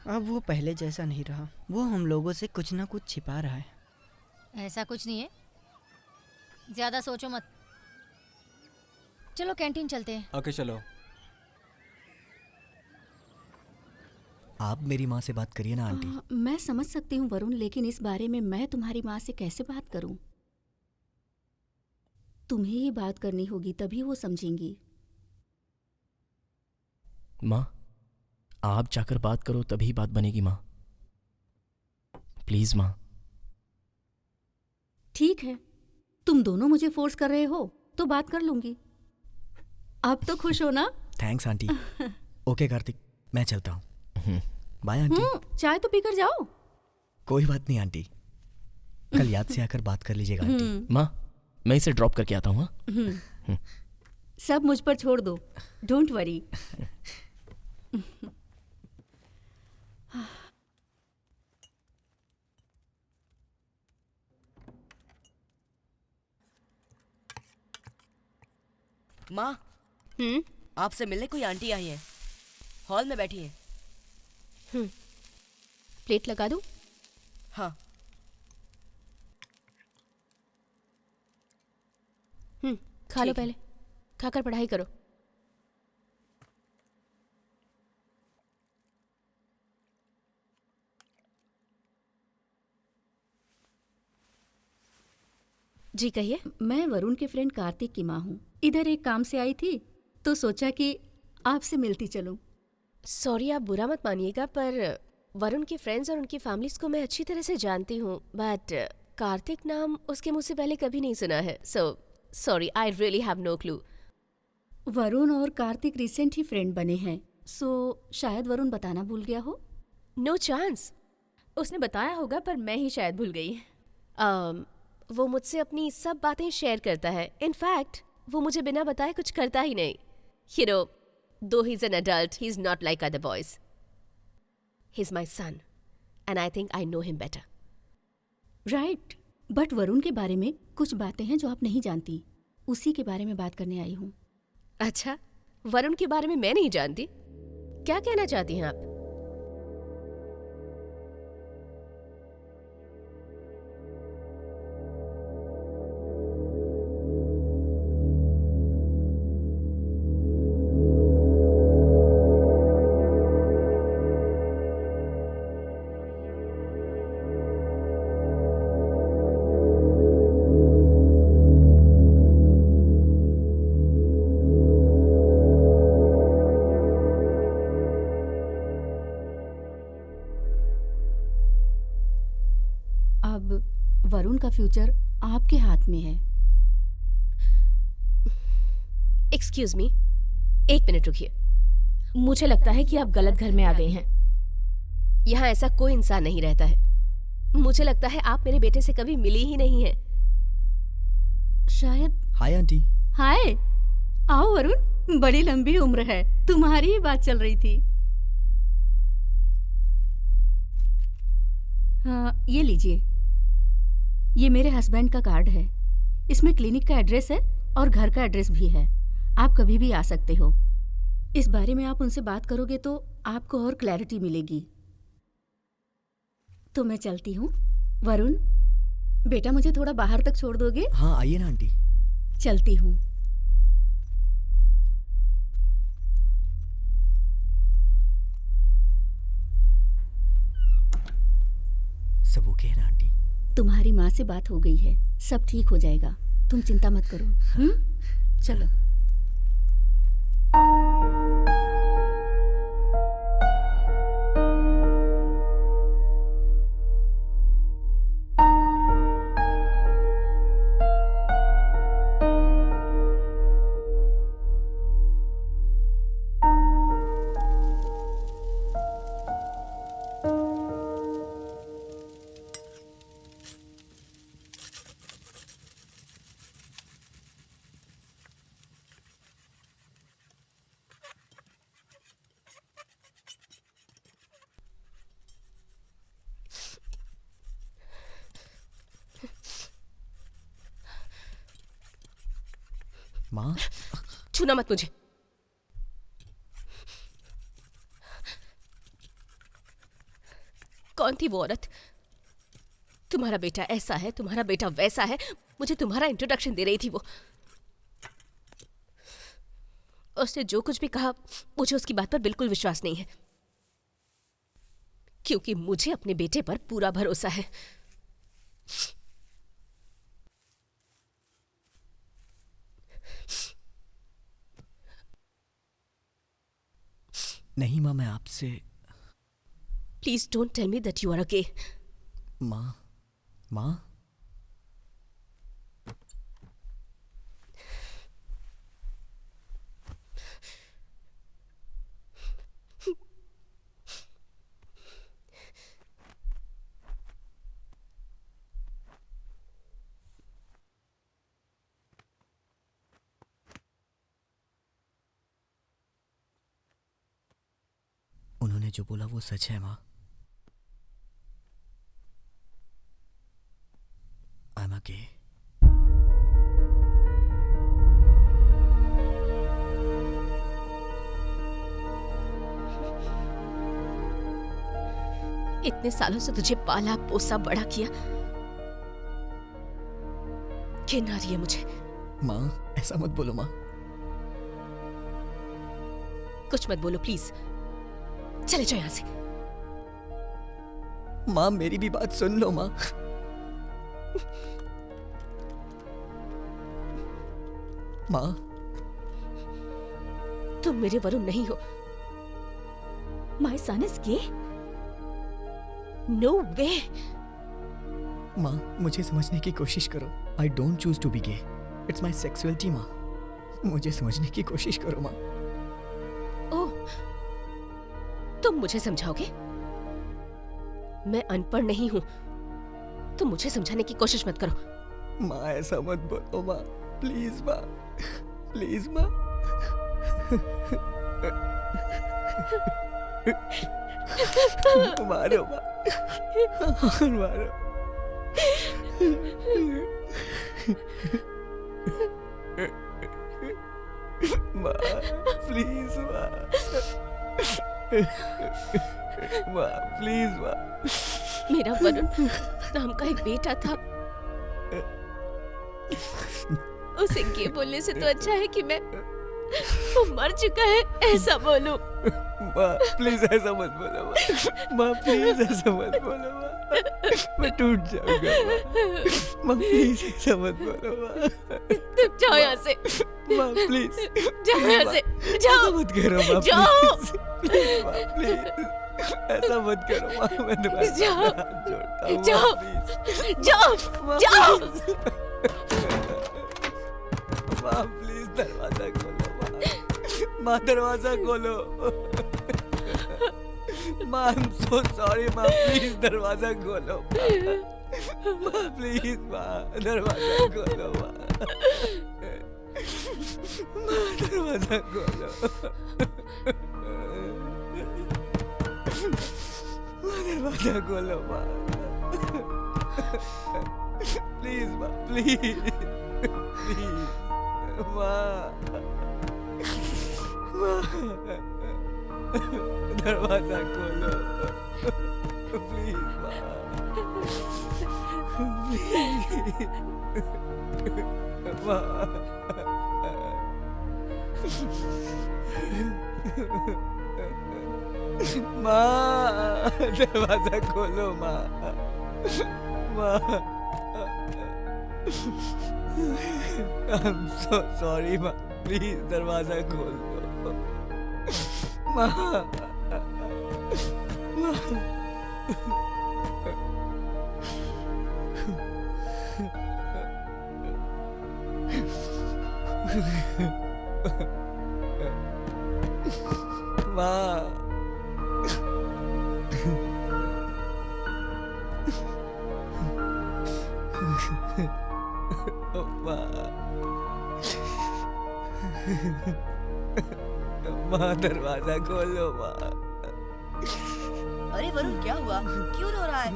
अब वो पहले जैसा नहीं रहा। वो हम लोगों से कुछ ना कुछ छिपा रहा है। ऐसा कुछ नहीं है, ज्यादा सोचो मत। चलो कैंटीन चलते हैं। ओके चलो। आप मेरी माँ से बात करिए ना आंटी। मैं समझ सकती हूँ वरुण, लेकिन इस बारे में मैं तुम्हारी माँ से कैसे बात करूँ? तुम्हें ही बात करनी होगी, तभी वो समझेंगी। माँ, आप जाकर बात करो, तभी बात बनेगी माँ। प्लीज माँ। ठीक है, तुम दोनों मुझे फोर्स कर रहे हो तो बात कर लूंगी। आप तो खुश हो ना? Thanks aunty. ओके कार्तिक, मैं चलता हूँ। Bye aunty. चाय तो पीकर जाओ। कोई बात नहीं आंटी, कल याद से आकर बात कर लीजिएगा आंटी। माँ, मैं इसे ड्रॉप करके आता हूँ। सब मुझ पर छोड़ दो, डोंट वरी। माँ, आपसे मिलने कोई आंटी आई है, हॉल में बैठी है। प्लेट लगा दूं? हाँ। खा लो, ठीक है। पहले खाकर पढ़ाई करो। जी कहिए। मैं वरुण के फ्रेंड कार्तिक की माँ हूँ। इधर एक काम से आई थी तो सोचा कि आपसे मिलती चलूं। सॉरी, आप बुरा मत मानिएगा, पर वरुण के फ्रेंड्स और उनकी फैमिलीज को मैं अच्छी तरह से जानती हूँ, बट कार्तिक नाम उसके मुंह से पहले कभी नहीं सुना है। So sorry, I really have no clue. Varun और कार्तिक रिसेंट ही फ्रेंड बने हैं, सो शायद वरुण बताना भूल गया हो। No chance. उसने बताया होगा पर मैं ही शायद भूल गई। वो मुझसे अपनी सब बातें शेयर करता है। इनफैक्ट वो मुझे बिना बताए कुछ करता ही नहीं। You know, though he's an adult, he's not like other boys. He's my son, and I think I know him better. Right, but Varun के बारे में कुछ बातें हैं जो आप नहीं जानती। उसी के बारे में बात करने आई हूँ। अच्छा, वरुण के बारे में मैं नहीं जानती? क्या कहना चाहती हैं आप? फ्यूचर आपके हाथ में है। एक्सक्यूज मी, 1 मिनट रुकिए। मुझे लगता है कि आप गलत घर में आ गई हैं। यहाँ ऐसा कोई इंसान नहीं रहता है। मुझे लगता है आप मेरे बेटे से कभी मिली ही नहीं है। शायद। Hi aunty. हाय, आओ वरुण, बड़ी लंबी उम्र है, तुम्हारी ही बात चल रही थी। हाँ, ये लीजिए, ये मेरे हस्बैंड का कार्ड है। इसमें क्लिनिक का एड्रेस है और घर का एड्रेस भी है। आप कभी भी आ सकते हो। इस बारे में आप उनसे बात करोगे तो आपको और क्लैरिटी मिलेगी। तो मैं चलती हूँ। वरुण, बेटा मुझे थोड़ा बाहर तक छोड़ दोगे? हाँ, आइए ना आंटी। चलती हूँ। सब ओके है ना आंटी? तुम्हारी माँ से बात हो गई है, सब ठीक हो जाएगा, तुम चिंता मत करो। चलो। माँ, छूना मत मुझे। कौन थी वो औरत? तुम्हारा बेटा ऐसा है, तुम्हारा बेटा वैसा है, मुझे तुम्हारा इंट्रोडक्शन दे रही थी वो। उसने जो कुछ भी कहा, मुझे उसकी बात पर बिल्कुल विश्वास नहीं है, क्योंकि मुझे अपने बेटे पर पूरा भरोसा है। नहीं माँ, मैं आपसे। Please don't tell me that you are a gay. माँ, माँ, उन्होंने जो बोला वो सच है माँ। I am a gay. इतने सालों से तुझे पाला पोसा बड़ा किया, घिन आ रही है मुझे। माँ, ऐसा मत बोलो माँ। कुछ मत बोलो प्लीज, चले जाओ यहाँ से। माँ, मेरी भी बात सुन लो माँ। माँ, तुम मेरे वरुण नहीं हो। My son is gay? No way. माँ, मुझे समझने की कोशिश करो। I don't choose to be gay, it's my sexuality. माँ, मुझे समझने की कोशिश करो माँ। ओह, तुम मुझे समझाओगे? मैं अनपढ़ नहीं हूं, तुम मुझे समझाने की कोशिश मत करो। माँ, ऐसा मत बोलो माँ, प्लीज माँ, प्लीज माँ। मारो माँ, मारो। माँ, प्लीज माँ, माँ, प्लीज माँ। मेरा वरुण नाम का एक बेटा था, उसे गे बोलने से तो अच्छा है कि मैं वो मर चुका है ऐसा बोलूं। माँ, प्लीज ऐसा मत बोलो माँ। माँ, प्लीज ऐसा मत बोलो माँ, मैं टूट जाऊंगा माँ। माँ, प्लीज ऐसा मत बोलो माँ। तुम जाओ यहाँ से। माँ, प्लीज जाओ यहाँ से, जाओ मत करो माँ, जाओ। प्लीज माँ, प्लीज। ऐसा मत करो माँ, मैं तुम्हारे जाओ। सामने हाथ जोड़ता हूँ, जाओ। माँ, please। जाओ माँ, जाओ। please। माँ प्लीज दरवाजा खोलो माँ, माँ दरवाजा खोलो। माँ आई एम सो सॉरी माँ, प्लीज दरवाजा खोलो माँ, प्लीज माँ दरवाजा खोलो माँ, माँ दरवाजा खोलो, माँ दरवाजा खोलो माँ, प्लीज माँ, प्लीज प्लीज माँ, माँ दरवाजा खोलो प्लीज माँ, प्लीज माँ, माँ दरवाजा खोलो माँ, माँ I'm so sorry माँ, प्लीज दरवाजा खोल दो माँ, माँ माँ दरवाजा खोलो माँ। अरे वरुण क्या हुआ, क्यों रो रहा है?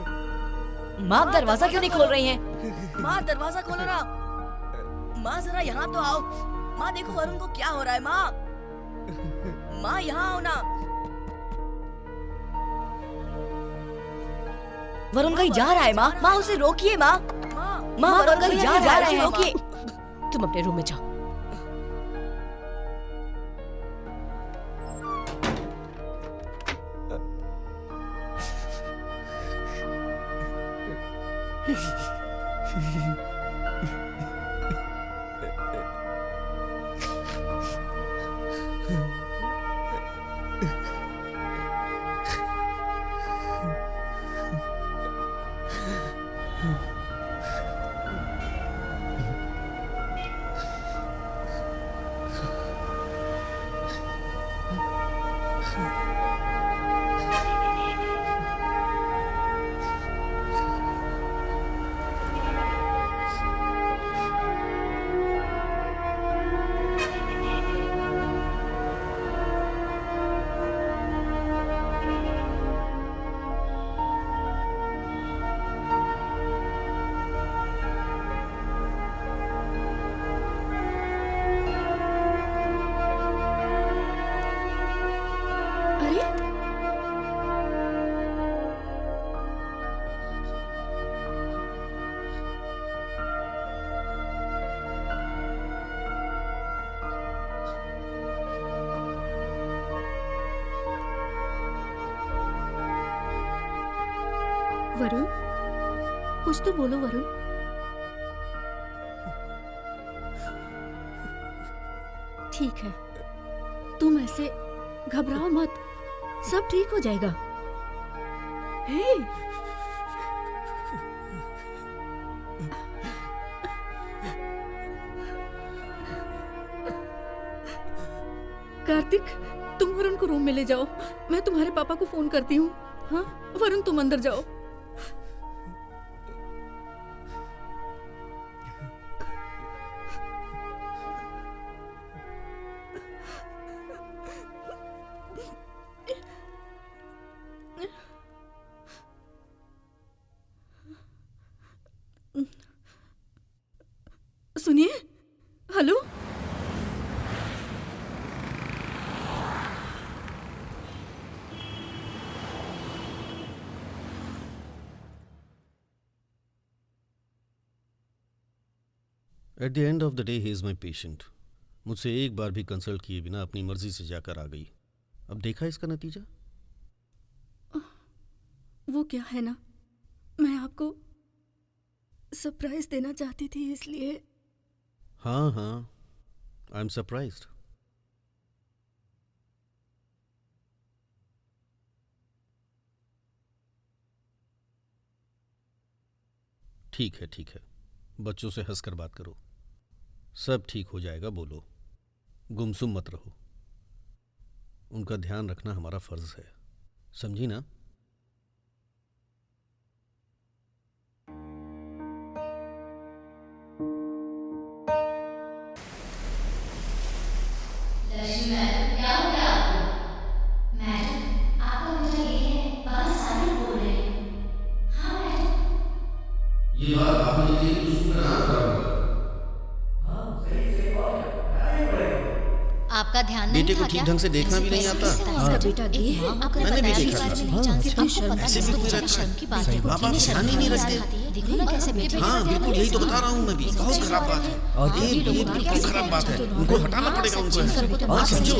माँ आप दरवाजा क्यों नहीं खोल रही हैं? माँ दरवाजा खोलो ना। माँ जरा यहाँ तो आओ। माँ देखो वरुण को क्या हो रहा है। माँ माँ यहाँ आओ ना। वरुण कहीं जा रहा है माँ, माँ उसे रोकिए माँ, माँ वरुण कहीं जा रहा है, रोकिए। तुम अपने रूम में जाओ। वरुण, कुछ तो बोलो वरुण। ठीक है, तुम ऐसे घबराओ मत, सब ठीक हो जाएगा। हे, कार्तिक, तुम वरुण को रूम में ले जाओ, मैं तुम्हारे पापा को फोन करती हूँ। हाँ, वरुण तुम अंदर जाओ। सुनिए, hello. At the end of the day he is my patient. मुझसे एक बार भी कंसल्ट किए बिना अपनी मर्जी से जाकर आ गई। अब देखा इसका नतीजा। वो क्या है ना, मैं आपको सरप्राइज देना चाहती थी, इसलिए। हाँ हाँ, आई एम सरप्राइज्ड। ठीक है, बच्चों से हंसकर बात करो, सब ठीक हो जाएगा। बोलो, गुमसुम मत रहो। उनका ध्यान रखना हमारा फर्ज है, समझी ना? ये बात आपने कही तो सुनकर आंख खराब होगा। आपका ध्यान नहीं बेटे को था ठीक क्या? ढंग से देखना भी नहीं आता। मैंने भी देखा था। ऐसे भी कोई रहता है? माँ बाप ध्यान ही नहीं रखते। हाँ बिल्कुल, यही तो बता रहा हूँ मैं भी। बहुत खराब बात है ये बिल्कुल खराब बात है। उनको हटाना पड़ेगा उनको। हाँ समझो,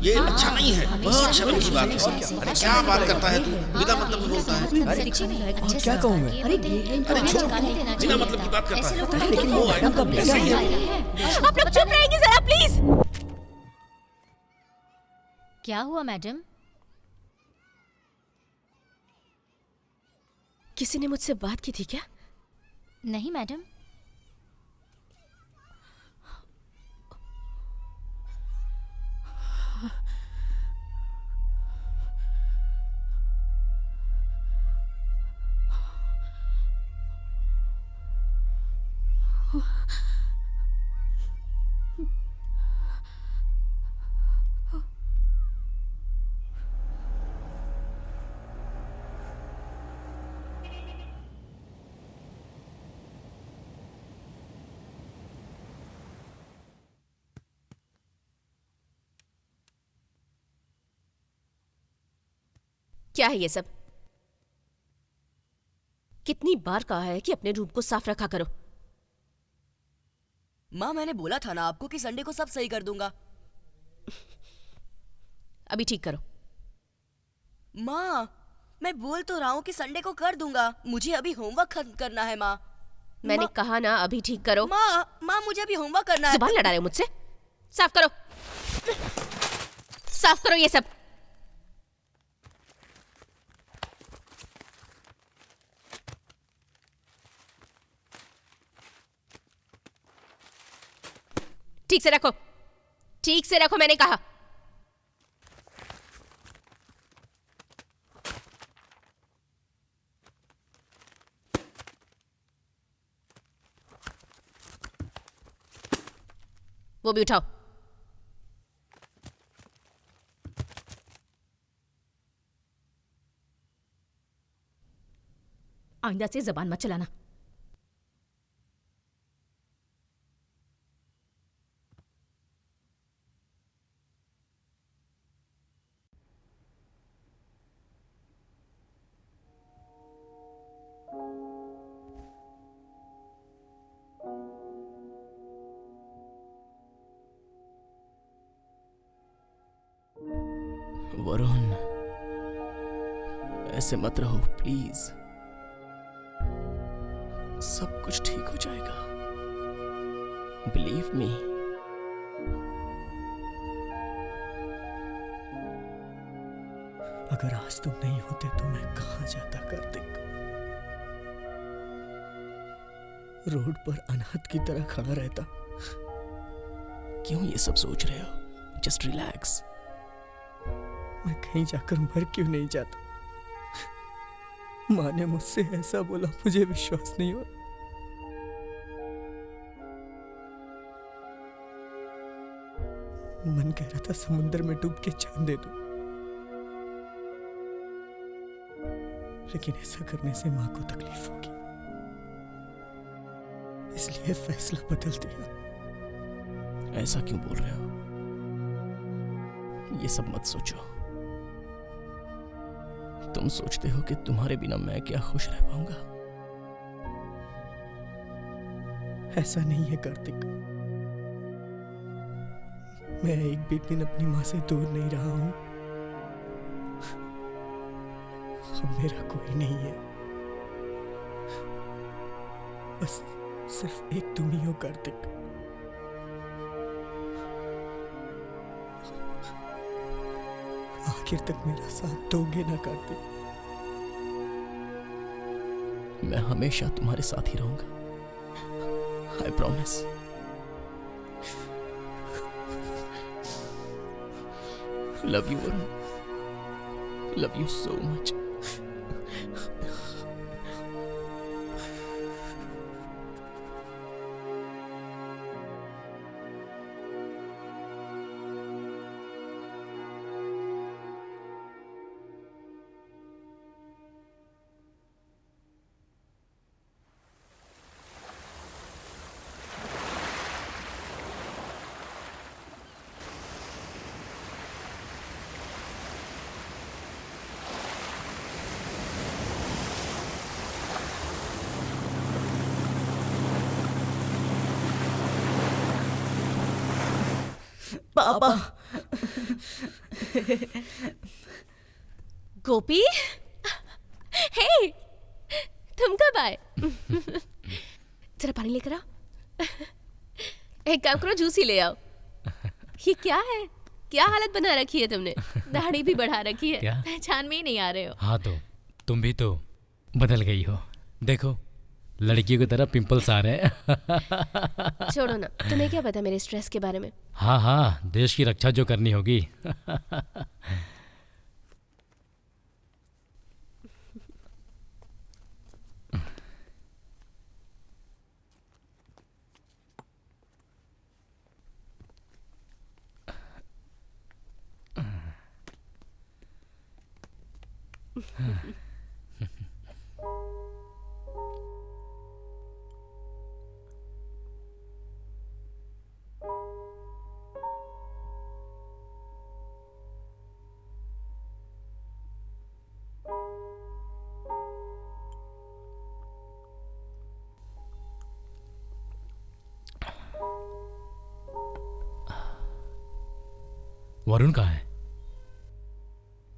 ये अच्छा नहीं है, बहुत शर्म की बात है। अरे क्या बात करता है तू, बिना मतलब में बोलता है। क्या कहूँ मैं? अरे छोड़, बिना मतलब की बात करता है। लेकिन वो मैडम का बेटा ही है। आप लोग चुप रहेंगे जरा प्लीज। क्या हुआ मैडम? किसी ने मुझसे बात की थी क्या? नहीं मैडम। क्या है ये सब? कितनी बार कहा है कि अपने रूम को साफ रखा करो। माँ मैंने बोला था ना आपको कि संडे को सब सही कर दूंगा। अभी ठीक करो। माँ मैं बोल तो रहा हूँ कि संडे को कर दूंगा, मुझे अभी होमवर्क खत्म करना है। माँ मैंने कहा ना अभी ठीक करो। माँ मुझे अभी होमवर्क करना है। जुबान लड़ा रहे हो मुझसे? साफ करो, साफ करो ये सब। ठीक से रखो, ठीक से रखो मैंने कहा। वो भी उठाओ। आइंदा से जबान मत चलाना। वरुण, ऐसे मत रहो प्लीज। सब कुछ ठीक हो जाएगा, बिलीव मी। अगर आज तुम नहीं होते तो मैं कहाँ जाता कार्तिक? रोड पर अनाथ की तरह खड़ा रहता। क्यों ये सब सोच रहे हो? Just relax. मैं कहीं जाकर मर क्यों नहीं जाता? माँ ने मुझसे ऐसा बोला, मुझे विश्वास नहीं हो। मन कह रहा था समुद्र में डूब के जान दे दूं, लेकिन ऐसा करने से माँ को तकलीफ होगी, इसलिए फैसला बदल दिया। ऐसा क्यों बोल रहे हो? ये सब मत सोचो। तुम सोचते हो कि तुम्हारे बिना मैं क्या खुश रह पाऊंगा? ऐसा नहीं है कार्तिक। मैं एक भी दिन अपनी माँ से दूर नहीं रहा हूं। अब मेरा कोई नहीं है, बस सिर्फ एक तुम ही हो कार्तिक। आखिर तक मेरा साथ दोगे ना कार्तिक? मैं हमेशा तुम्हारे साथ ही रहूंगा। I promise. Love you Varun, love you so much. पापा। गोपी, हे, तुम कब आए? जरा पानी लेकर आओ। एक काम करो, जूस ही ले आओ। ये क्या है? क्या हालत बना रखी है तुमने? दाढ़ी भी बढ़ा रखी है, क्या? पहचान में ही नहीं आ रहे हो। हाँ तो तुम भी तो बदल गई हो। देखो लड़कियों की तरह पिंपल्स आ रहे हैं। छोड़ो ना, तुम्हें क्या पता मेरे स्ट्रेस के बारे में? हाँ हाँ, देश की रक्षा जो करनी होगी। वरुण कहाँ है?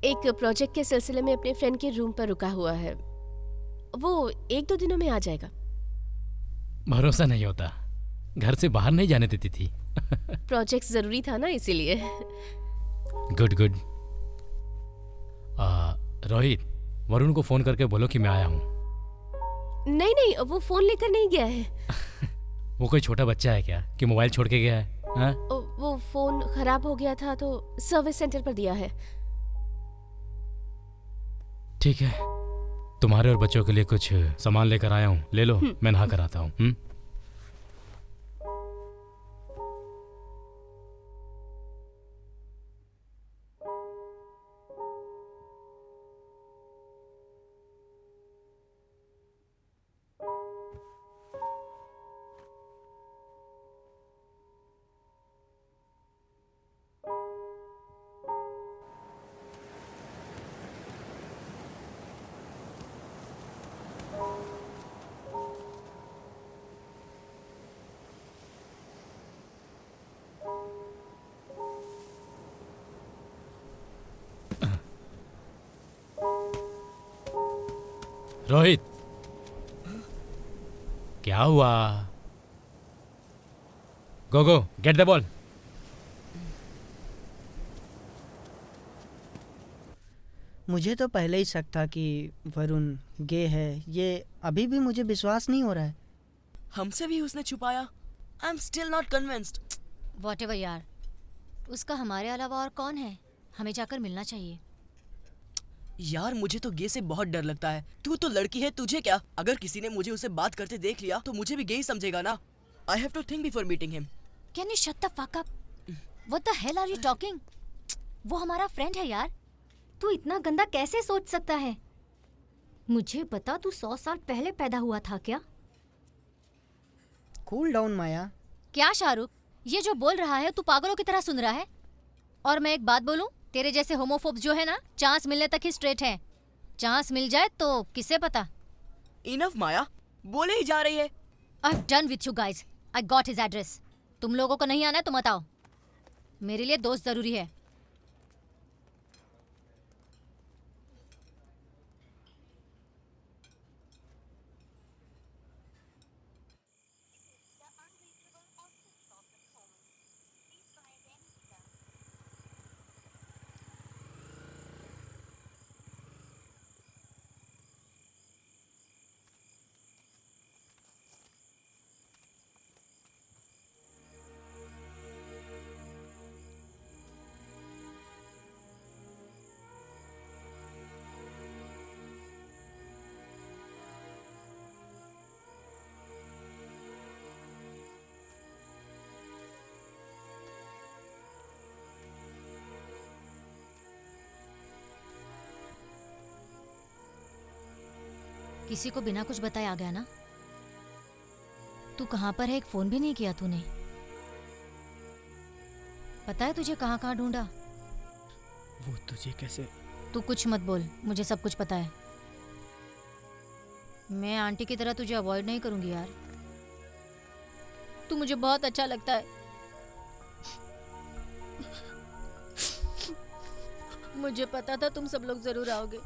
एक प्रोजेक्ट के सिलसिले में अपने फ्रेंड के रूम पर रुका हुआ है। वो 1-2 दिनों में आ जाएगा। भरोसा नहीं होता, घर से बाहर नहीं जाने देती थी। प्रोजेक्ट जरूरी था ना, इसीलिए। Good good. रोहित, वरुण को फोन करके बोलो कि मैं आया हूँ। नहीं नहीं, वो फोन लेकर नहीं गया है। वो कोई छोटा बच्चा है क्या कि मोबाइल छोड़ के गया है? हाँ? वो फोन खराब हो गया था तो सर्विस सेंटर पर दिया है। ठीक है, तुम्हारे और बच्चों के लिए कुछ सामान लेकर आया हूँ, ले लो। मैं नहा कर आता हूँ। रोहित, क्या हुआ? गो गो, गेट द बॉल। मुझे तो पहले ही शक था कि वरुण गे है। ये अभी भी मुझे विश्वास नहीं हो रहा है। हमसे भी उसने छुपाया। I am still not convinced. Whatever यार, उसका हमारे अलावा और कौन है? हमें जाकर मिलना चाहिए। यार मुझे तो गे से बहुत डर लगता है। तू तो लड़की है, तुझे क्या? अगर किसी ने मुझे उसे बात करते देख लिया तो मुझे भी गे ही समझेगा ना। I have to think before meeting him. Can you shut the fuck up? What the hell are you talking? वो हमारा फ्रेंड है यार। तू इतना गंदा कैसे सोच सकता है? मुझे बता, तू 100 साल पहले पैदा हुआ था क्या? कूल डाउन माया। क्या शाहरुख, ये जो बोल रहा है तू पागलों की तरह सुन रहा है? और मैं एक बात बोलूं, तेरे जैसे होमोफोब्स जो है ना, चांस मिलने तक ही स्ट्रेट हैं। चांस मिल जाए तो किसे पता। इनफ माया, बोले ही जा रही है। I've done with you guys. I got his address. तुम लोगों को नहीं आना है तो मत आओ। मेरे लिए दोस्त जरूरी है। किसी को बिना कुछ बताए आ गया ना? तू कहाँ पर है? एक फोन भी नहीं किया तूने। पता है तुझे कहाँ कहाँ ढूंढा? वो तुझे कैसे? तू कुछ मत बोल, मुझे सब कुछ पता है। मैं आंटी की तरह तुझे अवॉइड नहीं करूंगी यार। तू मुझे बहुत अच्छा लगता है। मुझे पता था तुम सब लोग जरूर आओगे।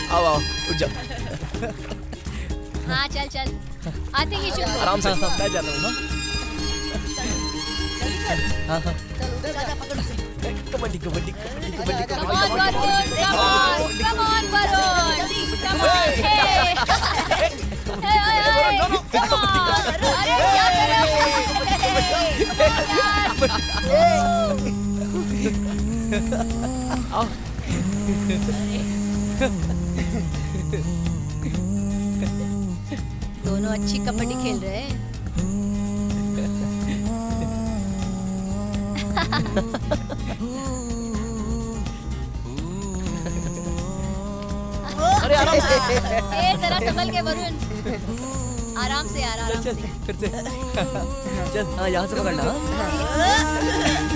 आओ आओ उठ जाओ। हाँ चल चल, आते ही शुरू। आराम से, मैं जाता हूँ। हाँ हाँ kabaddi kabaddi kabaddi kabaddi Come on, Varun! Come on! Come on, Varun! Come on! Hey! Hey, hey! Come on! अरे क्या कर रहे हो? दोनों अच्छी कबड्डी खेल रहे हैं। अरे आराम से। ए जरा संभल के वरुण, आराम से यार, आराम से। फिर से चल। हाँ यहाँ से पकड़ना।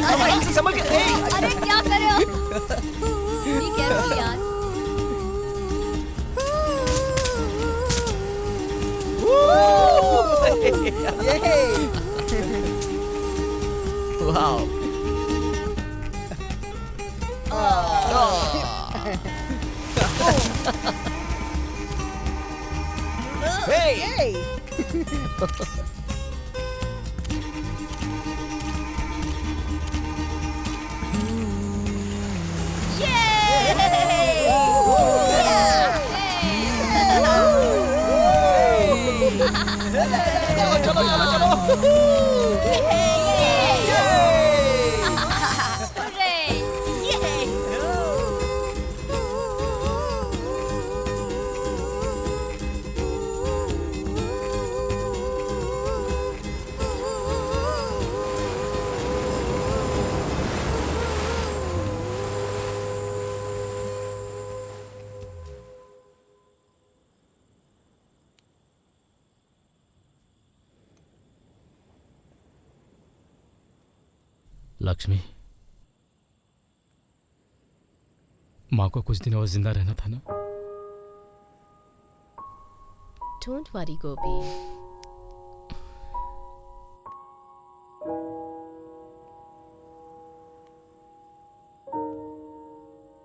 आराम से संभल के। अरे क्या कर रहे हो? बी केयरफुल यार। वाओ। Hey! चलो चलो चलो। लक्ष्मी, माँ को कुछ दिन और जिंदा रहना था ना? डोंट वरी गोपी।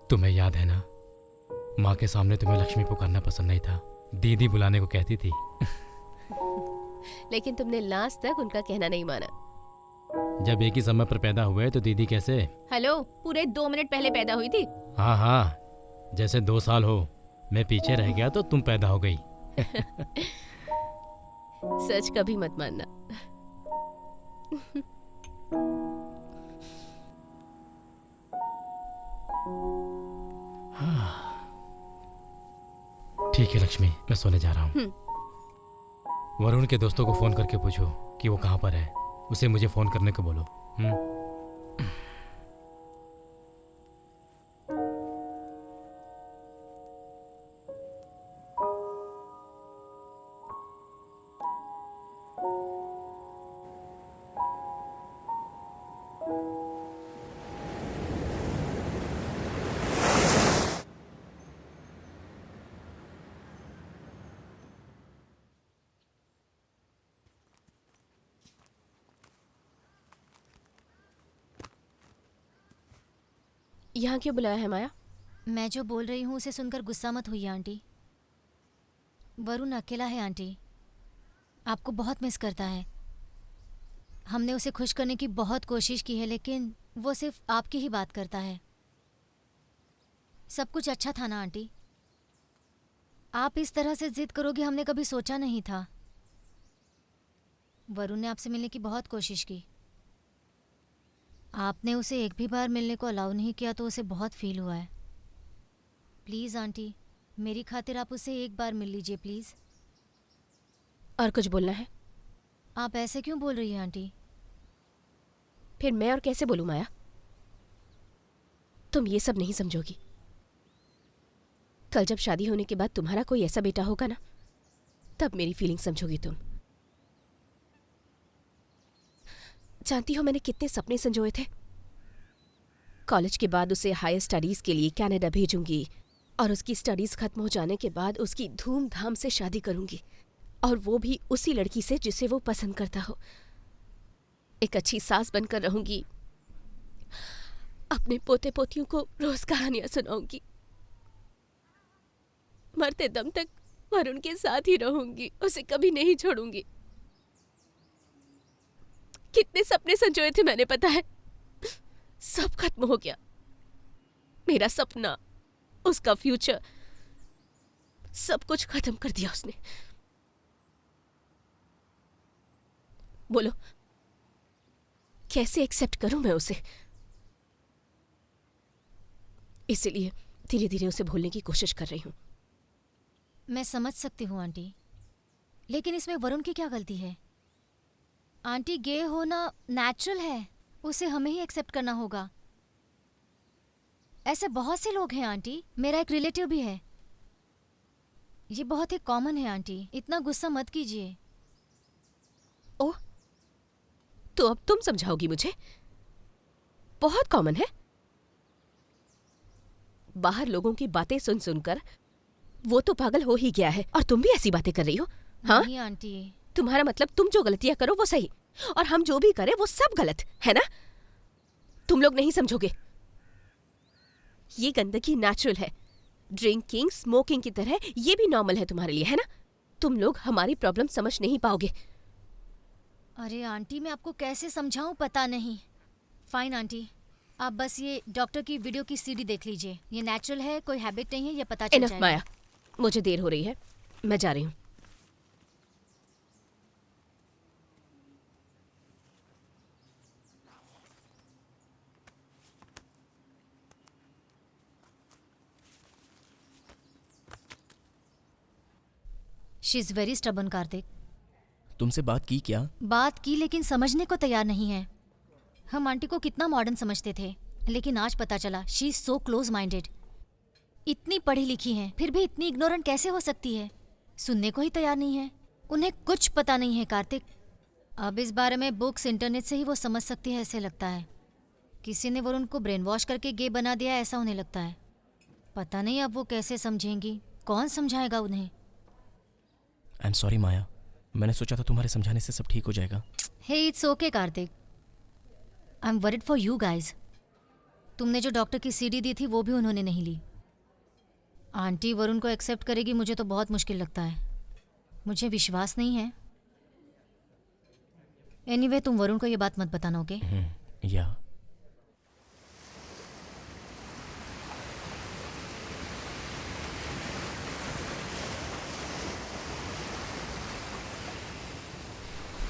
तुम्हें याद है ना, माँ के सामने तुम्हें लक्ष्मी पुकारना पसंद नहीं था, दीदी बुलाने को कहती थी। लेकिन तुमने लास्ट तक उनका कहना नहीं माना। जब एक ही समय पर पैदा हुए तो दीदी कैसे? हेलो, पूरे 2 मिनट पहले पैदा हुई थी। हाँ हाँ, जैसे 2 साल हो, मैं पीछे रह गया तो तुम पैदा हो गई। सच कभी मत मानना। ठीक है लक्ष्मी, मैं सोने जा रहा हूँ। वरुण के दोस्तों को फोन करके पूछो कि वो कहाँ पर है, उसे मुझे फोन करने को बोलो। यहाँ क्यों बुलाया है माया? मैं जो बोल रही हूँ उसे सुनकर गुस्सा मत हुई आंटी। वरुण अकेला है आंटी, आपको बहुत मिस करता है। हमने उसे खुश करने की बहुत कोशिश की है, लेकिन वो सिर्फ आपकी ही बात करता है। सब कुछ अच्छा था ना आंटी? आप इस तरह से जिद करोगे हमने कभी सोचा नहीं था। वरुण ने आपसे मिलने की बहुत कोशिश की, आपने उसे एक भी बार मिलने को अलाउ नहीं किया, तो उसे बहुत फील हुआ है। प्लीज़ आंटी, मेरी खातिर आप उसे एक बार मिल लीजिए प्लीज़। और कुछ बोलना है? आप ऐसे क्यों बोल रही हैं आंटी? फिर मैं और कैसे बोलूं माया? तुम ये सब नहीं समझोगी। कल जब शादी होने के बाद तुम्हारा कोई ऐसा बेटा होगा ना, तब मेरी फीलिंग समझोगी तुम। जानती हो मैंने कितने सपने संजोए थे। कॉलेज के बाद उसे हायर स्टडीज के लिए कनाडा भेजूंगी और उसकी स्टडीज खत्म हो जाने के बाद उसकी धूमधाम से शादी करूंगी, और वो भी उसी लड़की से जिसे वो पसंद करता हो। एक अच्छी सास बनकर रहूंगी, अपने पोते पोतियों को रोज कहानियां सुनाऊंगी, मरते दम तक वरुण के साथ ही रहूंगी, उसे कभी नहीं छोड़ूंगी। कितने सपने संजोए थे मैंने, पता है? सब खत्म हो गया। मेरा सपना, उसका फ्यूचर, सब कुछ खत्म कर दिया उसने। बोलो कैसे एक्सेप्ट करूं मैं उसे? इसलिए धीरे धीरे उसे भूलने की कोशिश कर रही हूं। मैं समझ सकती हूँ आंटी, लेकिन इसमें वरुण की क्या गलती है? आंटी, गे होना नेचुरल है, उसे हमें ही एक्सेप्ट करना होगा। ऐसे बहुत से लोग हैं आंटी, मेरा एक रिलेटिव भी है। ये बहुत ही कॉमन है आंटी, इतना गुस्सा मत कीजिए। ओह, तो अब तुम समझाओगी मुझे? बहुत कॉमन है। बाहर लोगों की बातें सुन सुनकर वो तो पागल हो ही गया है, और तुम भी ऐसी बातें कर रही हो? हाँ नहीं आंटी, तुम्हारा मतलब तुम जो गलतियां करो वो सही, और हम जो भी करें वो सब गलत है ना? तुम लोग नहीं समझोगे। ये गंदगी नेचुरल है, ड्रिंकिंग स्मोकिंग की तरह ये भी नॉर्मल है तुम्हारे लिए, है ना? तुम लोग हमारी प्रॉब्लम समझ नहीं पाओगे। अरे आंटी, मैं आपको कैसे समझाऊं पता नहीं। फाइन आंटी, आप बस ये डॉक्टर की वीडियो की सीडी देख लीजिए। ये नेचुरल है, कोई हैबिट नहीं है, ये पता चल इनफ जाएगा। माया, मुझे देर हो रही है, मैं जा रही हूँ। She is very stubborn Kartik. तुमसे बात की क्या? बात की, लेकिन समझने को तैयार नहीं है। हम आंटी को कितना मॉडर्न समझते थे, लेकिन आज पता चला she is so close minded. इतनी पढ़ी लिखी हैं, फिर भी इतनी इग्नोरेंट कैसे हो सकती है? सुनने को ही तैयार नहीं है। उन्हें कुछ पता नहीं है कार्तिक। अब इस बारे में बुक्स, इंटरनेट से ही वो समझ सकती है ऐसे लगता है। किसी ने वरुण को ब्रेन वॉश करके गे बना दिया ऐसा उन्हें लगता है। पता नहीं अब वो कैसे समझेंगी, कौन समझाएगा उन्हें? आई एम सॉरी माया, मैंने सोचा था तुम्हारे समझाने से सब ठीक हो जाएगा। Hey it's okay Kartik, I am worried for you guys. तुमने जो डॉक्टर की सीडी दी थी वो भी उन्होंने नहीं ली। आंटी वरुण को एक्सेप्ट करेगी मुझे तो बहुत मुश्किल लगता है। मुझे विश्वास नहीं है। एनीवे, तुम वरुण को ये बात मत बताना, ओके? या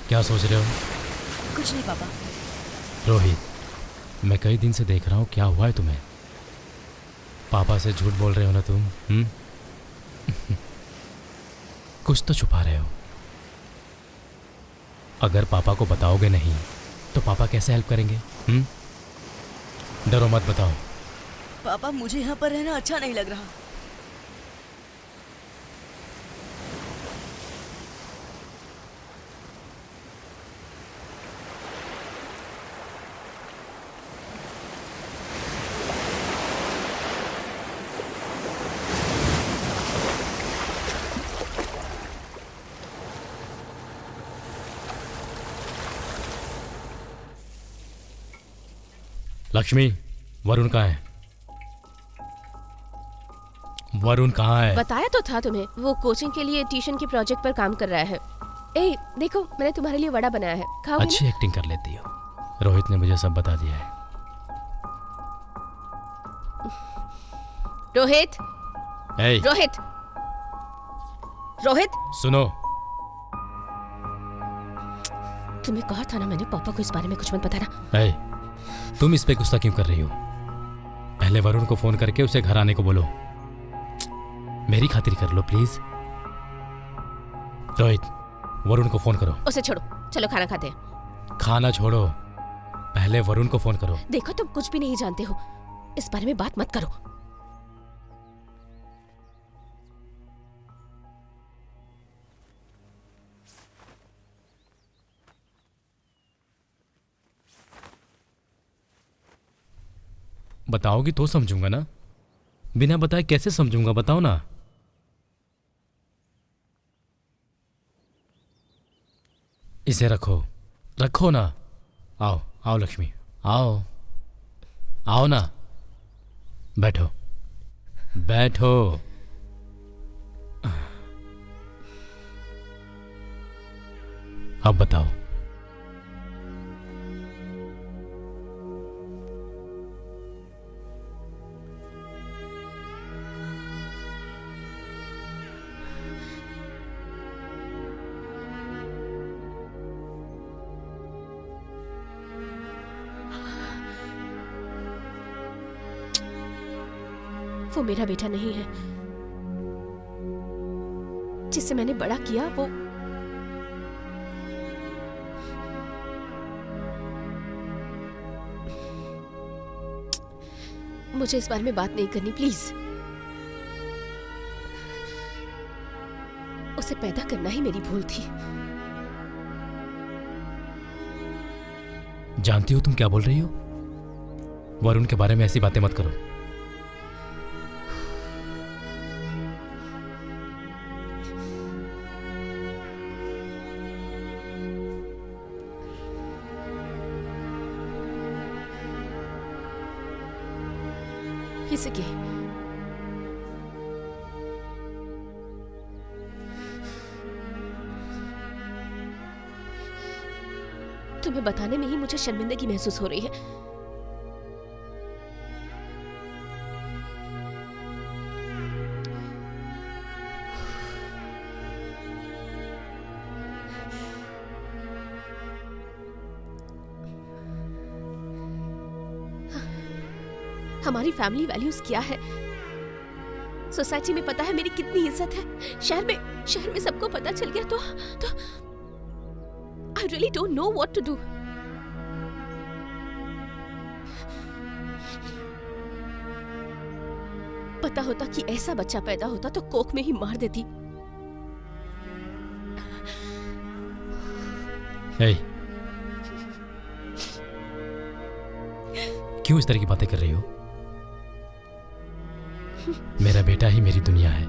क्या सोच रहे हो? कुछ नहीं पापा। रोहित, मैं कई दिन से देख रहा हूँ, क्या हुआ है तुम्हें? पापा से झूठ बोल रहे हो ना तुम? कुछ तो छुपा रहे हो। अगर पापा को बताओगे नहीं तो पापा कैसे हेल्प करेंगे? डरो मत, बताओ। पापा, मुझे यहाँ पर रहना अच्छा नहीं लग रहा। लक्ष्मी, वरुण कहाँ है? वरुण कहाँ है? बताया तो था तुम्हें, वो कोचिंग के लिए ट्यूशन के प्रोजेक्ट पर काम कर रहा है। ए देखो, मैंने तुम्हारे लिए वड़ा बनाया है, खाओगे अच्छी एक्टिंग कर लेती हो। रोहित ने मुझे सब बता दिया है। रोहित, ए, रोहित, रोहित, सुनो, तुम्हें कहा था ना मैंने पापा को इस बारे में कुछ मत बताना। ए, तुम इस पे गुस्सा क्यों कर रही हो? पहले वरुण को फोन करके उसे घर आने को बोलो। मेरी खातिर कर लो प्लीज। रोहित, वरुण को फोन करो। उसे छोड़ो, चलो खाना खाते हैं। खाना छोड़ो, पहले वरुण को फोन करो। देखो तुम कुछ भी नहीं जानते हो, इस बारे में बात मत करो। बताओगी तो समझूंगा ना, बिना बताए कैसे समझूंगा, बताओ ना। इसे रखो, रखो ना। आओ आओ लक्ष्मी, आओ आओ ना, बैठो बैठो। अब बताओ, वो मेरा बेटा नहीं है। जिससे मैंने बड़ा किया वो मुझे इस बारे में बात नहीं करनी प्लीज। उसे पैदा करना ही मेरी भूल थी। जानती हो तुम क्या बोल रही हो? वरुण के बारे में ऐसी बातें मत करो। He's a gay. तुम्हें बताने में ही मुझे शर्मिंदगी महसूस हो रही है। हमारी फैमिली वैल्यूज क्या है? सोसाइटी में पता है मेरी कितनी इज्जत है। शहर में सबको पता चल गया तो I really don't know what to do. पता होता कि ऐसा बच्चा पैदा होता तो कोख में ही मार देती। hey, क्यों इस तरह की बातें कर रही हो? मेरा बेटा ही मेरी दुनिया है,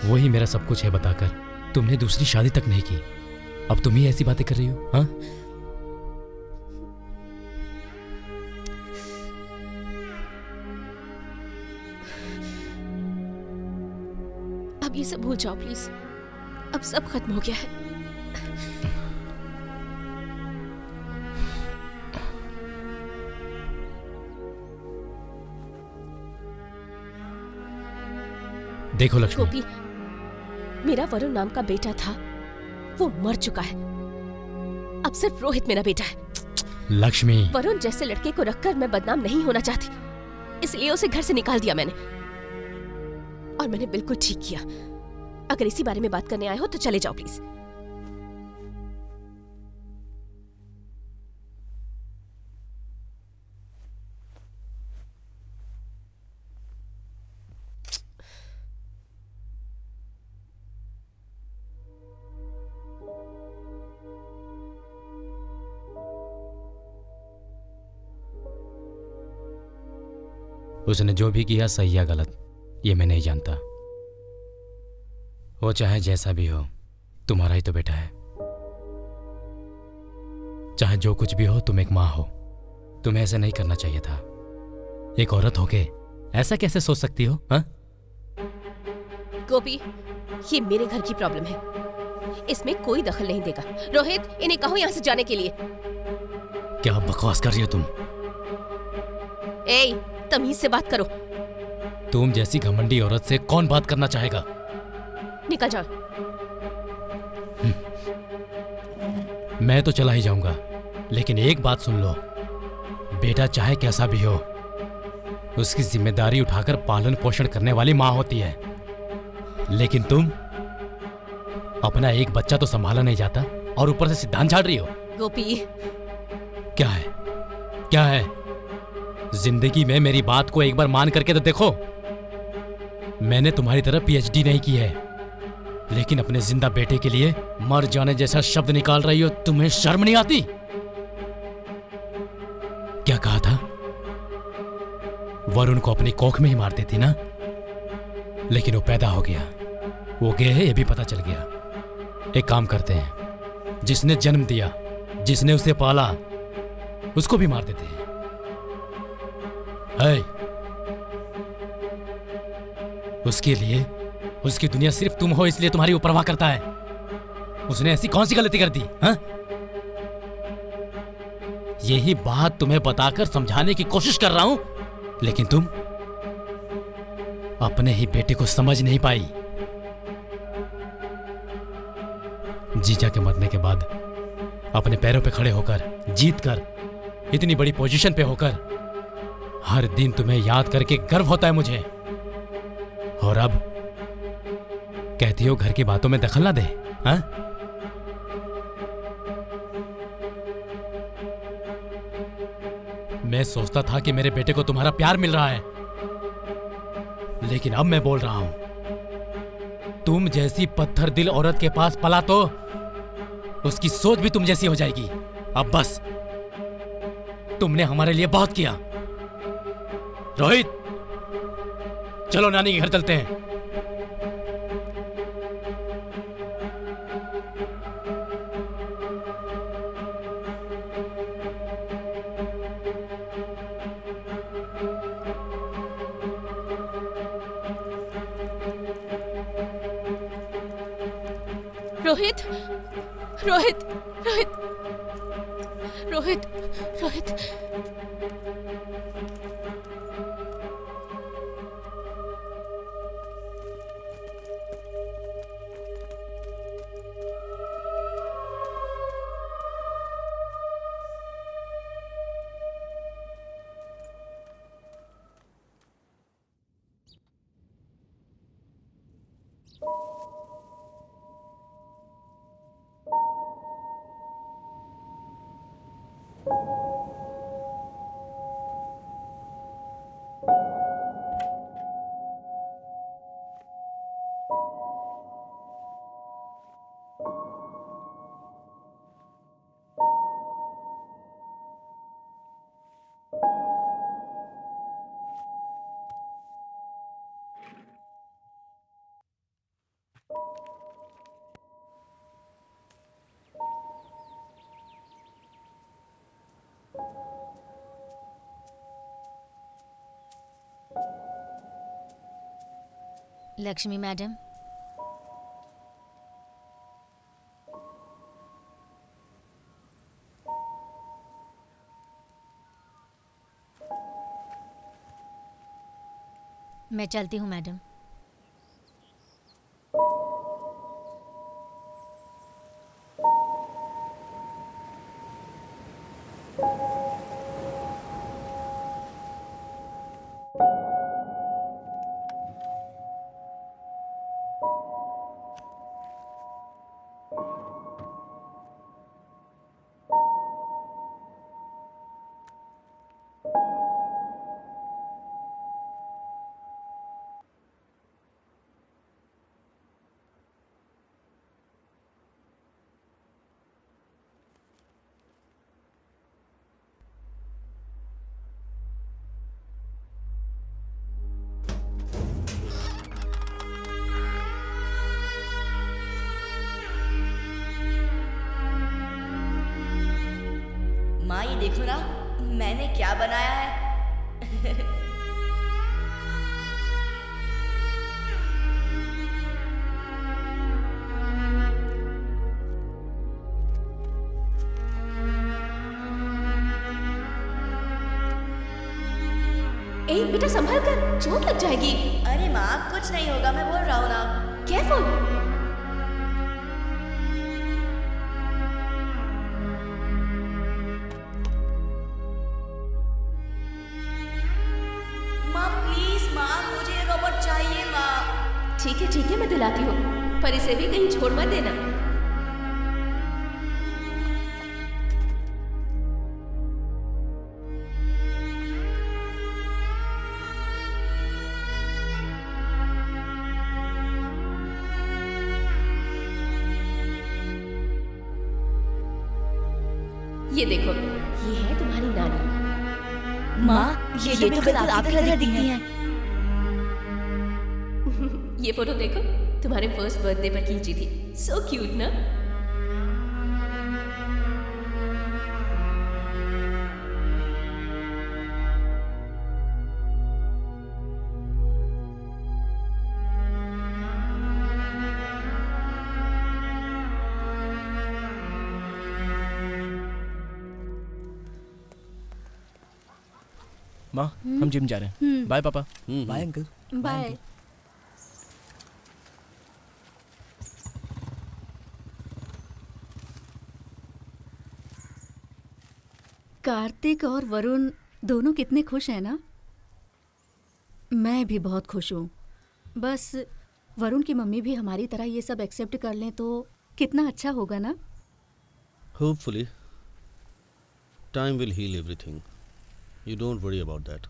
वो ही मेरा सब कुछ है बताकर तुमने दूसरी शादी तक नहीं की। अब तुम ही ऐसी बातें कर रही हो? हाँ, अब ये सब भूल जाओ प्लीज। अब सब खत्म हो गया है। देखो लक्ष्मी, गोपी, मेरा वरुण नाम का बेटा था, वो मर चुका है। अब सिर्फ रोहित मेरा बेटा है। लक्ष्मी, वरुण जैसे लड़के को रखकर मैं बदनाम नहीं होना चाहती, इसलिए उसे घर से निकाल दिया मैंने। और मैंने बिल्कुल ठीक किया। अगर इसी बारे में बात करने आए हो तो चले जाओ प्लीज। उसने जो भी किया सही या गलत ये मैं नहीं जानता। वो चाहे जैसा भी हो, तुम्हारा ही तो बेटा है। चाहे जो कुछ भी हो, तुम एक माँ हो, तुम्हें ऐसा नहीं करना चाहिए था। एक औरत होके ऐसा कैसे सोच सकती हो? हाँ, गोपी, ये मेरे घर की प्रॉब्लम है, इसमें कोई दखल नहीं देगा। रोहित, इन्हें कहो यहाँ से जाने के लिए। क्या बकवास कर रही हो तुम? ए, तमीज से बात करो। तुम जैसी घमंडी औरत से कौन बात करना चाहेगा? निकल जाओ। मैं तो चला ही जाऊंगा, लेकिन एक बात सुन लो, बेटा चाहे कैसा भी हो, उसकी जिम्मेदारी उठाकर पालन पोषण करने वाली माँ होती है। लेकिन तुम अपना एक बच्चा तो संभाला नहीं जाता और ऊपर से सिद्धांत झाड़ रही हो। गोपी, क्या है? क्या है? जिंदगी में मेरी बात को एक बार मान करके तो देखो। मैंने तुम्हारी तरह पीएचडी नहीं की है, लेकिन अपने जिंदा बेटे के लिए मर जाने जैसा शब्द निकाल रही हो। तुम्हें शर्म नहीं आती? क्या कहा था? वरुण को अपनी कोख में ही मार देती ना, लेकिन वो पैदा हो गया, वो गे है ये भी पता चल गया। एक काम करते हैं, जिसने जन्म दिया, जिसने उसे पाला, उसको भी मार देते हैं। उसके लिए, उसकी दुनिया सिर्फ तुम हो, इसलिए तुम्हारी वो परवाह करता है। उसने ऐसी कौन सी गलती कर दी? हाँ? यही बात तुम्हें बताकर समझाने की कोशिश कर रहा हूं, लेकिन तुम अपने ही बेटे को समझ नहीं पाई। जीजा के मरने के बाद अपने पैरों पे खड़े होकर, जीत कर, इतनी बड़ी पोजीशन पे होकर, हर दिन तुम्हें याद करके गर्व होता है मुझे। और अब कहती हो घर की बातों में दखल ना दे। हाँ? मैं सोचता था कि मेरे बेटे को तुम्हारा प्यार मिल रहा है, लेकिन अब मैं बोल रहा हूं, तुम जैसी पत्थर दिल औरत के पास पला तो उसकी सोच भी तुम जैसी हो जाएगी। अब बस, तुमने हमारे लिए बहुत किया। रोहित, चलो नानी के घर चलते हैं। रोहित, रोहित, रोहित, रोहित, रोहित। लक्ष्मी मैडम, मैं चलती हूँ मैडम। माँ, ये देखो ना, मैंने क्या बनाया है। ए बेटा संभाल कर, चोट लग जाएगी। अरे माँ कुछ नहीं होगा, मैं बोल रहा हूँ ना। केयरफुल। माँ प्लीज माँ, मुझे रोबोट चाहिए माँ। ठीक है मैं दिलाती हूँ, पर इसे भी कहीं छोड़ मत देना। ये देखो, ये है तुम्हारी नानी। माँ ये तो बिल्कुल आपकी तरह दिखती हैं। ये फोटो देखो, तुम्हारे फर्स्ट बर्थडे पर खींची थी। सो क्यूट ना। माँ हम जिम जा रहे हैं। बाय पापा। Bye uncle. बाय। कार्तिक और वरुण दोनों कितने खुश हैं ना। मैं भी बहुत खुश हूँ। बस वरुण की मम्मी भी हमारी तरह ये सब एक्सेप्ट कर लें तो कितना अच्छा होगा ना। Hopefully, time will heal everything. You don't worry about that.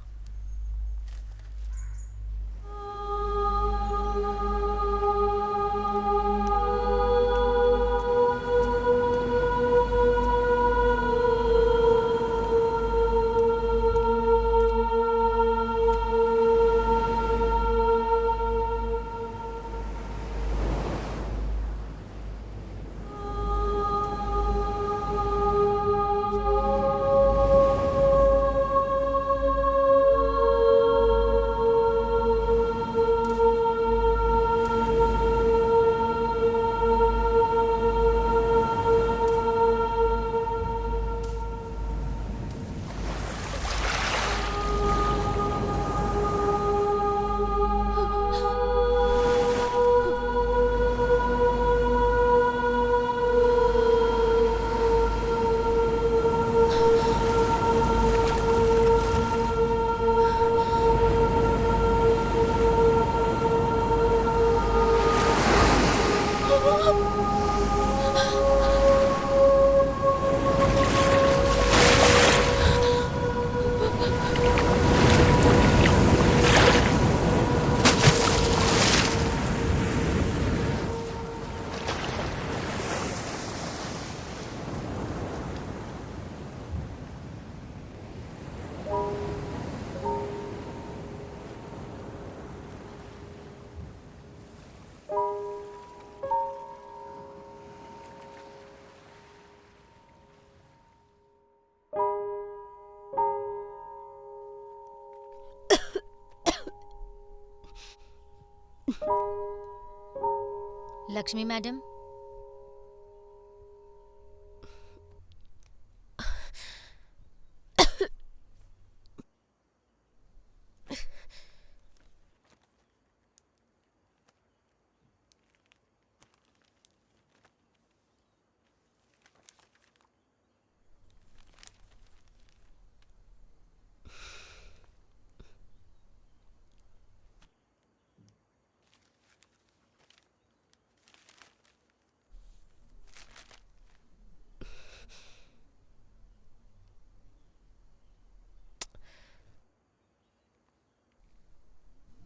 Lakshmi madam,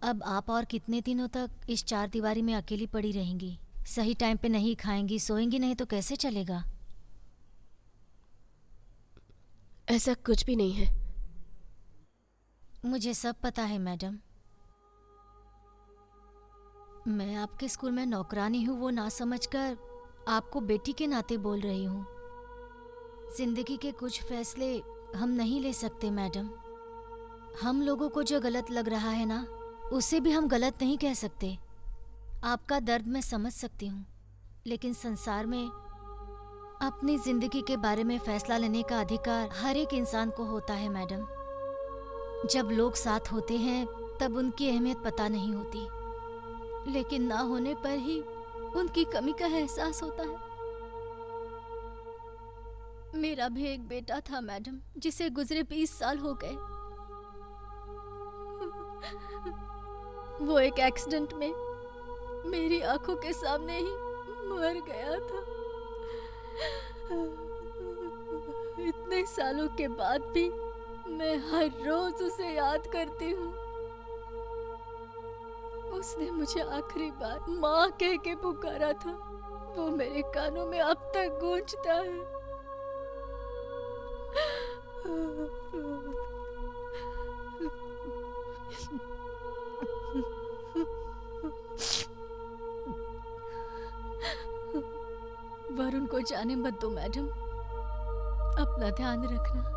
अब आप और कितने दिनों तक इस चार दीवारी में अकेली पड़ी रहेंगी? सही टाइम पे नहीं खाएंगी, सोएंगी नहीं तो कैसे चलेगा? ऐसा कुछ भी नहीं है। मुझे सब पता है मैडम। मैं आपके स्कूल में नौकरानी हूँ वो ना समझकर आपको बेटी के नाते बोल रही हूँ। जिंदगी के कुछ फैसले हम नहीं ले सकते मैडम। हम लोगों को जो गलत लग रहा है ना, उसे भी हम गलत नहीं कह सकते। आपका दर्द मैं समझ सकती हूँ, लेकिन संसार में अपनी जिंदगी के बारे में फैसला लेने का अधिकार हर एक इंसान को होता है मैडम। जब लोग साथ होते हैं तब उनकी अहमियत पता नहीं होती, लेकिन ना होने पर ही उनकी कमी का एहसास होता है। मेरा भी एक बेटा था मैडम, जिसे गुजरे 20 साल हो गए। वो एक एक्सीडेंट में मेरी आंखों के सामने ही मर गया था। इतने सालों के बाद भी मैं हर रोज उसे याद करती हूँ। उसने मुझे आखिरी बार माँ कह के पुकारा था, वो मेरे कानों में अब तक गूंजता है। वरुण को जाने मत दो मैडम, अपना ध्यान रखना।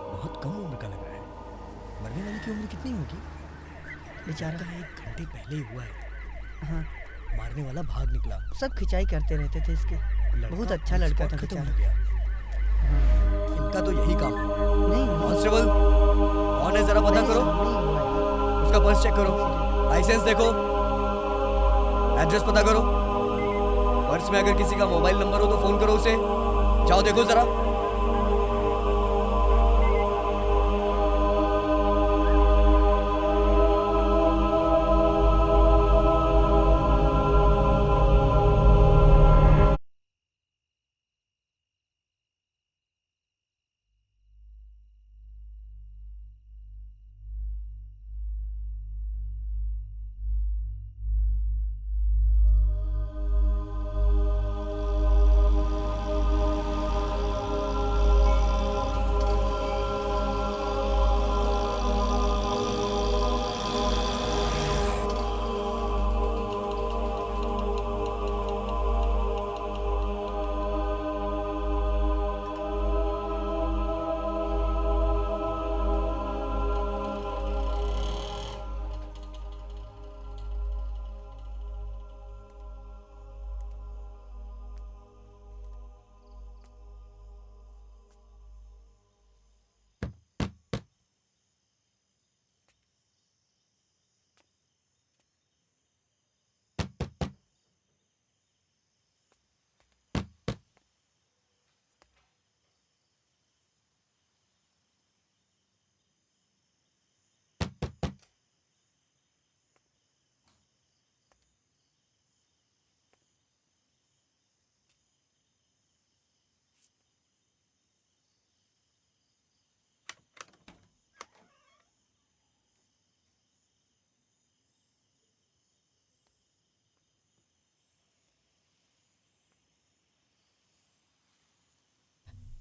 बहुत कम उम्र का लग रहा है। मरने वाले की उम्र कितनी होगी? बेचारा 1 घंटे पहले ही हुआ है। हाँ, मारने वाला भाग निकला। सब खिंचाई करते रहते थे इसके। बहुत अच्छा लड़का था खत्म बेचारा। हो गया। इनका तो यही काम है। नहीं कांस्टेबल, कौन है जरा पता करो। उसका पर्स चेक करो, लाइसेंस देखो, एड्रेस पता करो। पर्स में अगर किसी का मोबाइल नंबर हो तो फोन करो उसे। जाओ देखो जरा।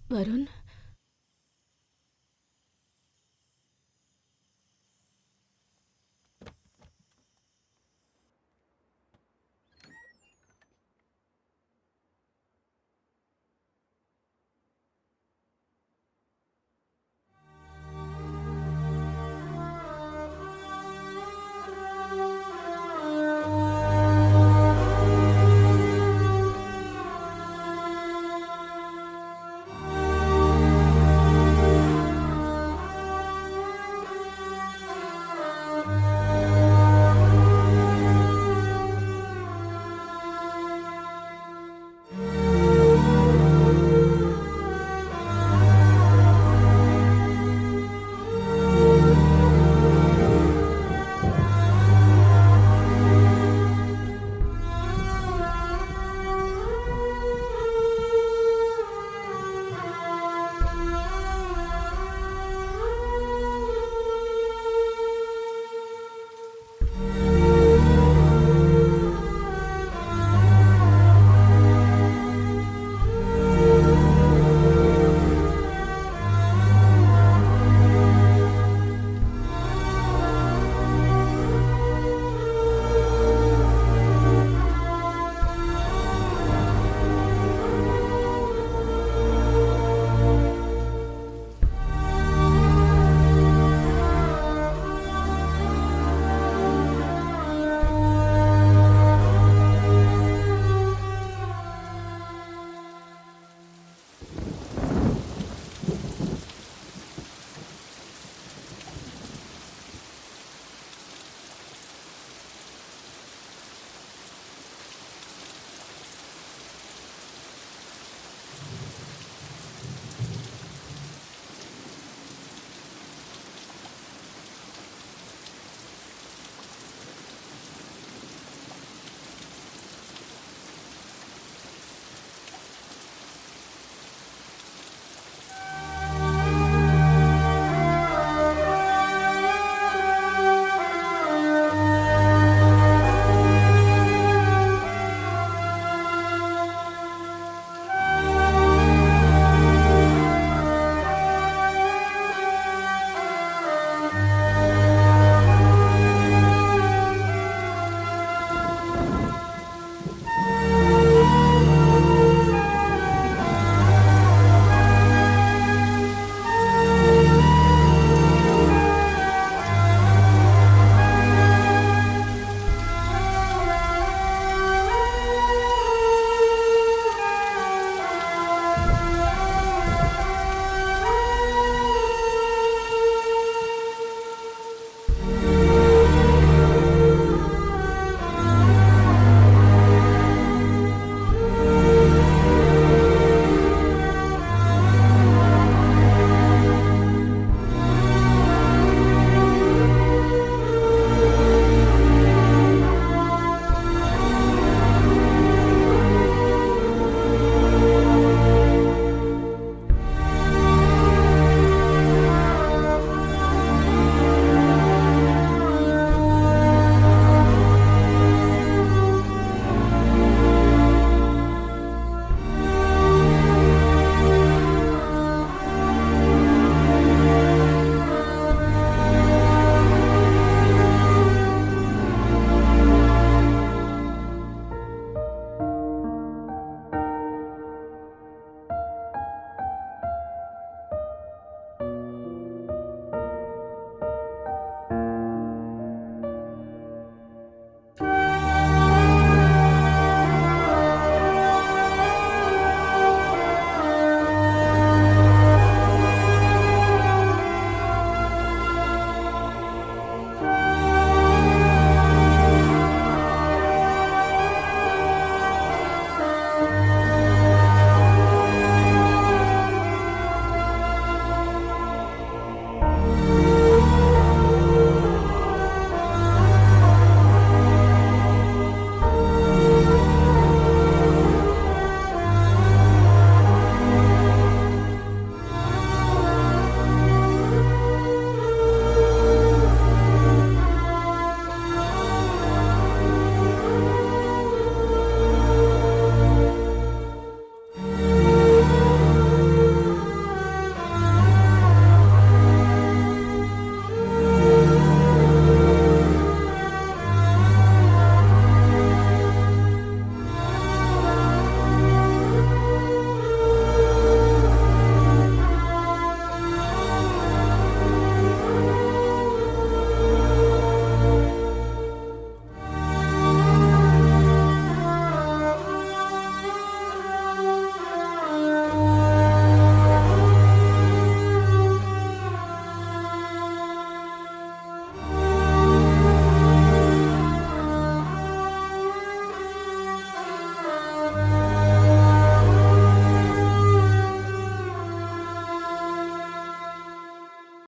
वरुण,